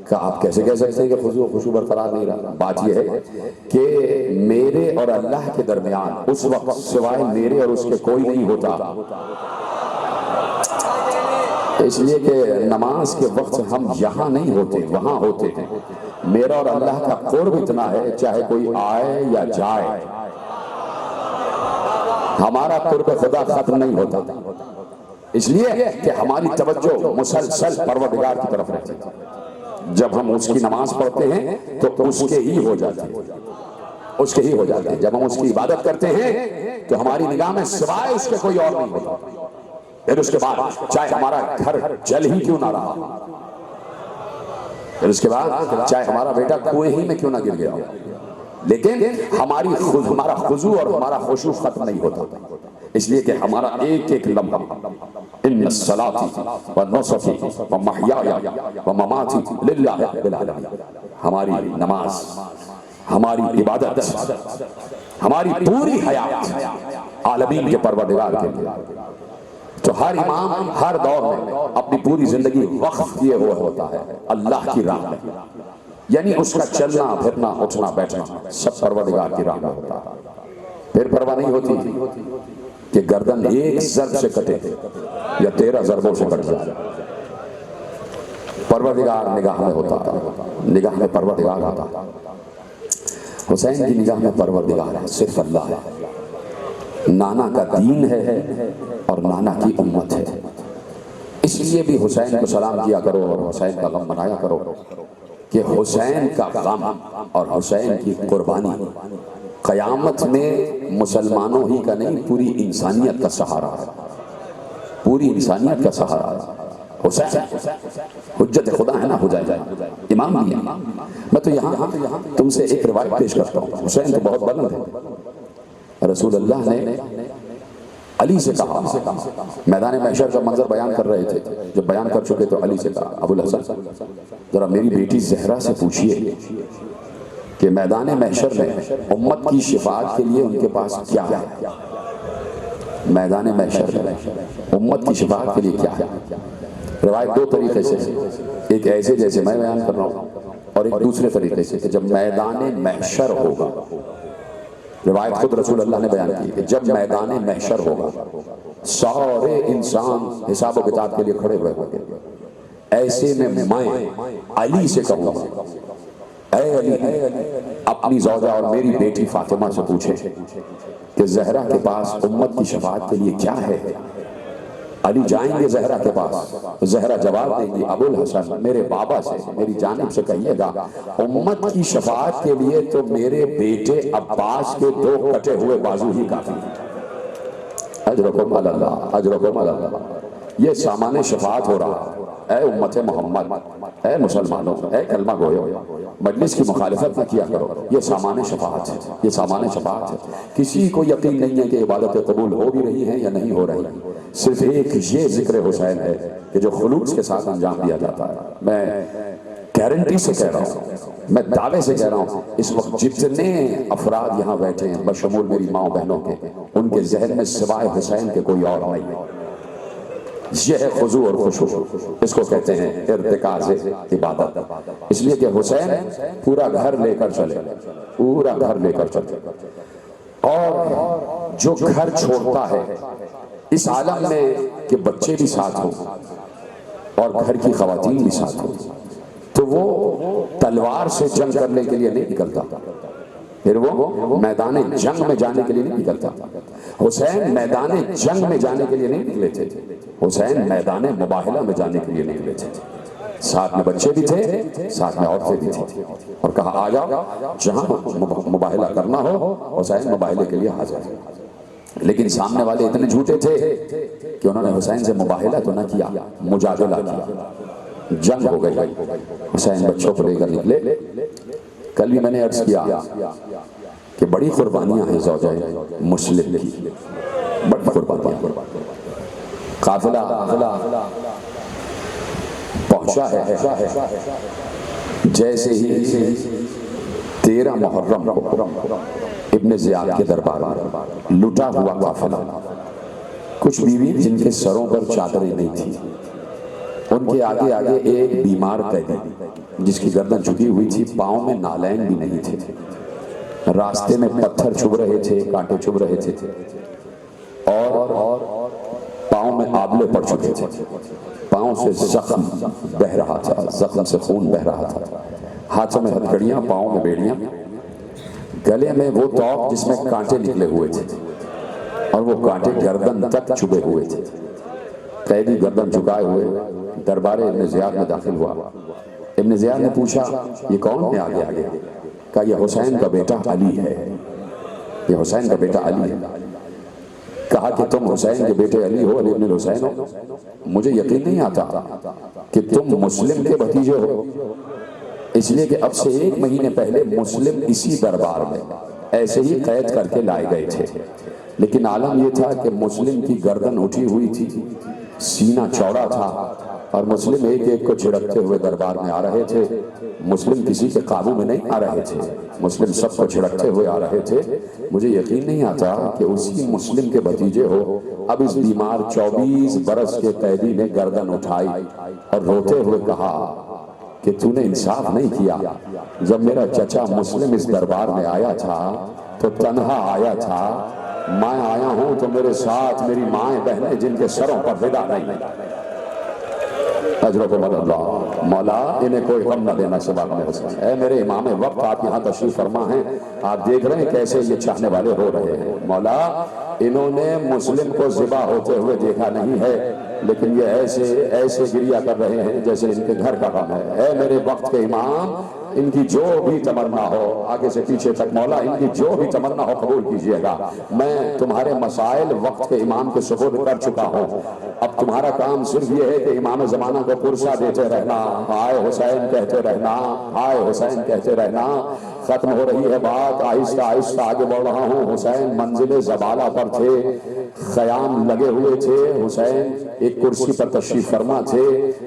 S1: कहा आप कैसे कह सकते हैं कि खुशू बरकरार नहीं रहा। बात यह है कि मेरे और अल्लाह के दरमियान उस वक्त सिवाय मेरे और उसके कोई नहीं होता, इसलिए कि नमाज के वक्त हम यहाँ नहीं होते, वहां होते हैं। मेरा और अल्लाह का कुर्ब इतना है, चाहे कोई आए या जाए, हमारा कुर्ब खुदा खत्म नहीं होता, इसलिए कि हमारी तवज्जो मुसलसल परवरदिगार की तरफ रहती है। जब हम उसकी नमाज पढ़ते हैं तो उसके ही हो जाते हैं, उसके ही हो जाते हैं। जब हम उसकी इबादत करते हैं तो हमारी निगाह में सिवाय उसके कोई और नहीं होता। फिर उसके बाद चाहे हमारा घर जल ही क्यों ना रहा, फिर उसके बाद चाहे हमारा बेटा कुएं ही में क्यों ना गिर गया, लेकिन हमारा खुजू और हमारा खुशू खत्म नहीं होता, इसलिए कि हमारा एक एक लम्हा, इन्ना सलाती व नुसकी व महयाया व ममाती लिल्लाहि रब्बिल आलमीन, हमारी नमाज, हमारी इबादत, हमारी पूरी हयात आलमीन के परवरदिगार के लिए। तो हर इमाम हर दौर में अपनी पूरी जिंदगी वक्फ किए हुआ होता है अल्लाह की राह में, यानी उसका चलना फिरना उठना बैठना सब परवरदिगार की राह में होता है। फिर परवाह नहीं होती कि गर्दन एक जर्ब से कटे या 13 जरबों से कट जाए, परवरदिगार निगाह में होता है, निगाह में परवरदिगार होता है। हुसैन की निगाह में परवरदिगार है सिर्फ अल्लाह है, नाना का दीन है और नाना की उम्मत है। इसलिए भी हुसैन को सलाम किया करो और हुसैन का गम मनाया करो कि हुसैन का गम और हुसैन की कुर्बानी क़यामत में मुसलमानों ही का नहीं, पूरी इंसानियत का सहारा है, पूरी इंसानियत का सहारा है। हुसैन हुज्जत खुदा है ना, हो जाए इमाम भी है। मैं तो यहाँ तुमसे एक रिवायत पेश करता हूँ। हुसैन तो बहुत बुलंद है। रसूल अल्लाह ने अली से कहा, मैदान महशर का मंजर बयान कर रहे थे, जब बयान कर चुके तो अली से कहा, अबुल हसन जरा मेरी बेटी जहरा से पूछिए कि मैदान महशर में उम्मत की शिफाअत के लिए उनके पास क्या है। मैदान महशर में उम्मत की शिफाअत के लिए क्या है। रिवायत दो तरीके से, एक ऐसे जैसे मैं बयान कर रहा हूँ और एक दूसरे तरीके से कि जब मैदान महशर होगा। रिवायत खुद रसूल अल्लाह ने बयान की कि जब मैदान महशर होगा सारे इंसान हिसाब व किताब के लिए खड़े हुए होंगे, ऐसे में मैं अली से कहूँगा, ऐ अली अपनी ज़ौजा और मेरी बेटी फातिमा से पूछे कि जहरा के पास उम्मत की शफाअत के लिए क्या है। अली जाएंगे जहरा के पास, जहरा जवाब देंगी, अबुल हसन मेरे बाबा से मेरी जानिब से कहिएगा उम्मत की शफाअत के लिए तो मेरे बेटे अब्बास के दो कटे हुए बाजू ही काफी हैं। अजरकुम अल्लाह, अजरकुम अल्लाह। ये सामान्य शफाअत हो रहा है। ऐ उम्मत मोहम्मद, ऐ मुसलमानों, ऐ कलमा गोयो, मजलिस की मुखालिफत न किया करो। ये सामान्य शफाअत है, ये सामान्य शफाअत है। किसी को यकीन नहीं है कि इबादतें कबूल हो भी रही हैं या नहीं हो रही। सिर्फ एक ये जिक्र हुसैन है कि जो खुलूस के साथ अंजाम दिया जाता है। मैं गारंटी से कह रहा हूँ, मैं दावे से कह रहा हूँ, इस वक्त जितने अफराद यहाँ बैठे हैं बशमूल मेरी माँ बहनों के, उनके जहन में सिवाय हुसैन के कोई और नहीं है। यह है खुजू और खुशू, इसको कहते हैं इर्तिकाज़ इबादत। इसलिए कि हुसैन पूरा घर लेकर चले, पूरा घर लेकर चले, और जो घर छोड़ता है इस आलम में कि बच्चे भी साथ हो और घर की खवातीन भी साथ हो, तो वो तलवार से जंग करने के लिए नहीं निकलता, फिर वो मैदान जंग में जाने के लिए नहीं निकलता। हुसैन मैदान जंग में जाने के लिए नहीं निकले थे, हुसैन मैदान मुबाहिला में जाने के लिए निकले थे। साथ में बच्चे भी थे, साथ में औरतें भी थी, और कहा आ जाओ जहां मुबाहिला करना हो, हुसैन मुबाहिले के लिए हाजिर है। लेकिन सामने वाले इतने झूठे थे कि उन्होंने हुसैन से मुबाहिला तो न किया, मुजादला किया, जंग हो गई। हुसैन बच्चों को लेकर निकले। कल भी मैंने अर्ज किया कि बड़ी कुर्बानियां हैं ज़ौजाए मुस्लिम की, बड़ी कुर्बानियां। काफिला पहुंचा है, जैसे ही 13 मुहर्रम को इब्न ज़ियाद के दरबार में लुटा हुआ काफिला, कुछ बीवी जिनके सरों पर चादरें नहीं थी, उनके आगे आगे एक बीमार कैदी जिसकी गर्दन झुकी हुई थी, पाँव में नालैन भी नहीं थे, रास्ते में पत्थर चुभ रहे थे, कांटे चुभ रहे थे, और पाँव में आबले पड़ चुके थे, पाँव से जख्म बह रहा था, जख्म से खून बह रहा था, हाथों में हथकड़ियाँ, पाँव में बेड़ियाँ, गले में वो तौक जिसमें कांटे निकले हुए थे, और वो कांटे गर्दन तक चुभे हुए थे। कैदी गर्दन झुकाए हुए दरबारे इब्न ज़ियाद में दाखिल हुआ। इब्न ज़ियाद ने पूछा ये कौन है आगे आगे? कहा यह हुसैन का बेटा अली है, ये हुसैन का बेटा अली है। कहा कि तुम हुसैन के बेटे अली हो, अली इब्न हुसैन हो? मुझे यकीन नहीं आता कि तुम मुस्लिम के भतीजे हो, इसलिए कि अब से 1 महीने पहले मुस्लिम इसी दरबार में ऐसे ही कैद करके लाए गए थे, लेकिन आलम यह था कि मुस्लिम की गर्दन उठी हुई थी, सीना चौड़ा था, और मुस्लिम एक एक को छिड़कते हुए दरबार में आ रहे थे। मुस्लिम किसी के काबू में नहीं आ रहे थे, मुस्लिम सबको छिड़कते हुए आ रहे थे। मुझे यकीन नहीं आता कि उसी मुस्लिम के भतीजे हो। अब इस बीमार 24 बरस के कैदी ने गर्दन उठाई और रोते हुए कहा कि तूने इंसाफ नहीं किया। जब मेरा चचा मुस्लिम इस दरबार में आया था तो तन्हा आया था, मैं आया हूं तो मेरे साथ मेरी माएँ बहनें जिनके सरों पर विदा नहीं। अजरकुमुल्लाह। मौला इन्हें कोई गम न देना सिवा गम हुसैन। ऐ मेरे इमाम वक्त, आप यहाँ तशरीफ फरमा हैं, आप देख रहे हैं कैसे ये चाहने वाले रो रहे हैं। मौला इन्होंने मुस्लिम को ज़िबा होते हुए देखा नहीं है, लेकिन ये ऐसे ऐसे गिरिया कर रहे हैं जैसे इनके घर का गम है। ऐ मेरे वक्त के इमाम, इनकी जो भी तमन्ना हो, आगे से पीछे तक मौला इनकी जो भी तमन्ना हो कबूल कीजिएगा। मैं तुम्हारे मसाइल वक्त के इमाम के सुपुर्द कर चुका हूँ। अब तुम्हारा काम सिर्फ ये है कि इमाम ज़माना को पुरसा देते रहना, हाय हुसैन कहते रहना, हाय हुसैन कहते रहना। खत्म हो रही है बात, आहिस्ता आहिस्ता आगे बढ़ रहा हूँ। हुसैन मंजिल ज़बाला पर थे, ख़याम लगे हुए थे। हुसैन एक कुर्सी पर तशरीफ फरमा थे,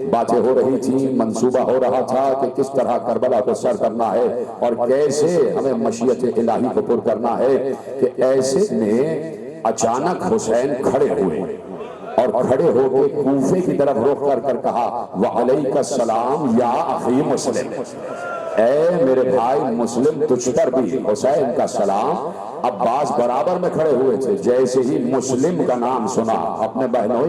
S1: बातें हो रही थी, मंसूबा हो रहा था कि किस तरह करबला को सर करना है और कैसे हमें मशीयत इलाही को पुर करना है। कि ऐसे में अचानक हुसैन खड़े हुए और खड़े होकर कूफे की तरफ रुख कर कहा, वअलैका सलाम या अखी मुस्लिम। ऐ मेरे भाई मुस्लिम, तुझ पर भी हुसैन का सलाम। अब्बास बराबर में खड़े हुए थे, जैसे ही मुस्लिम का नाम सुना अपने बहनों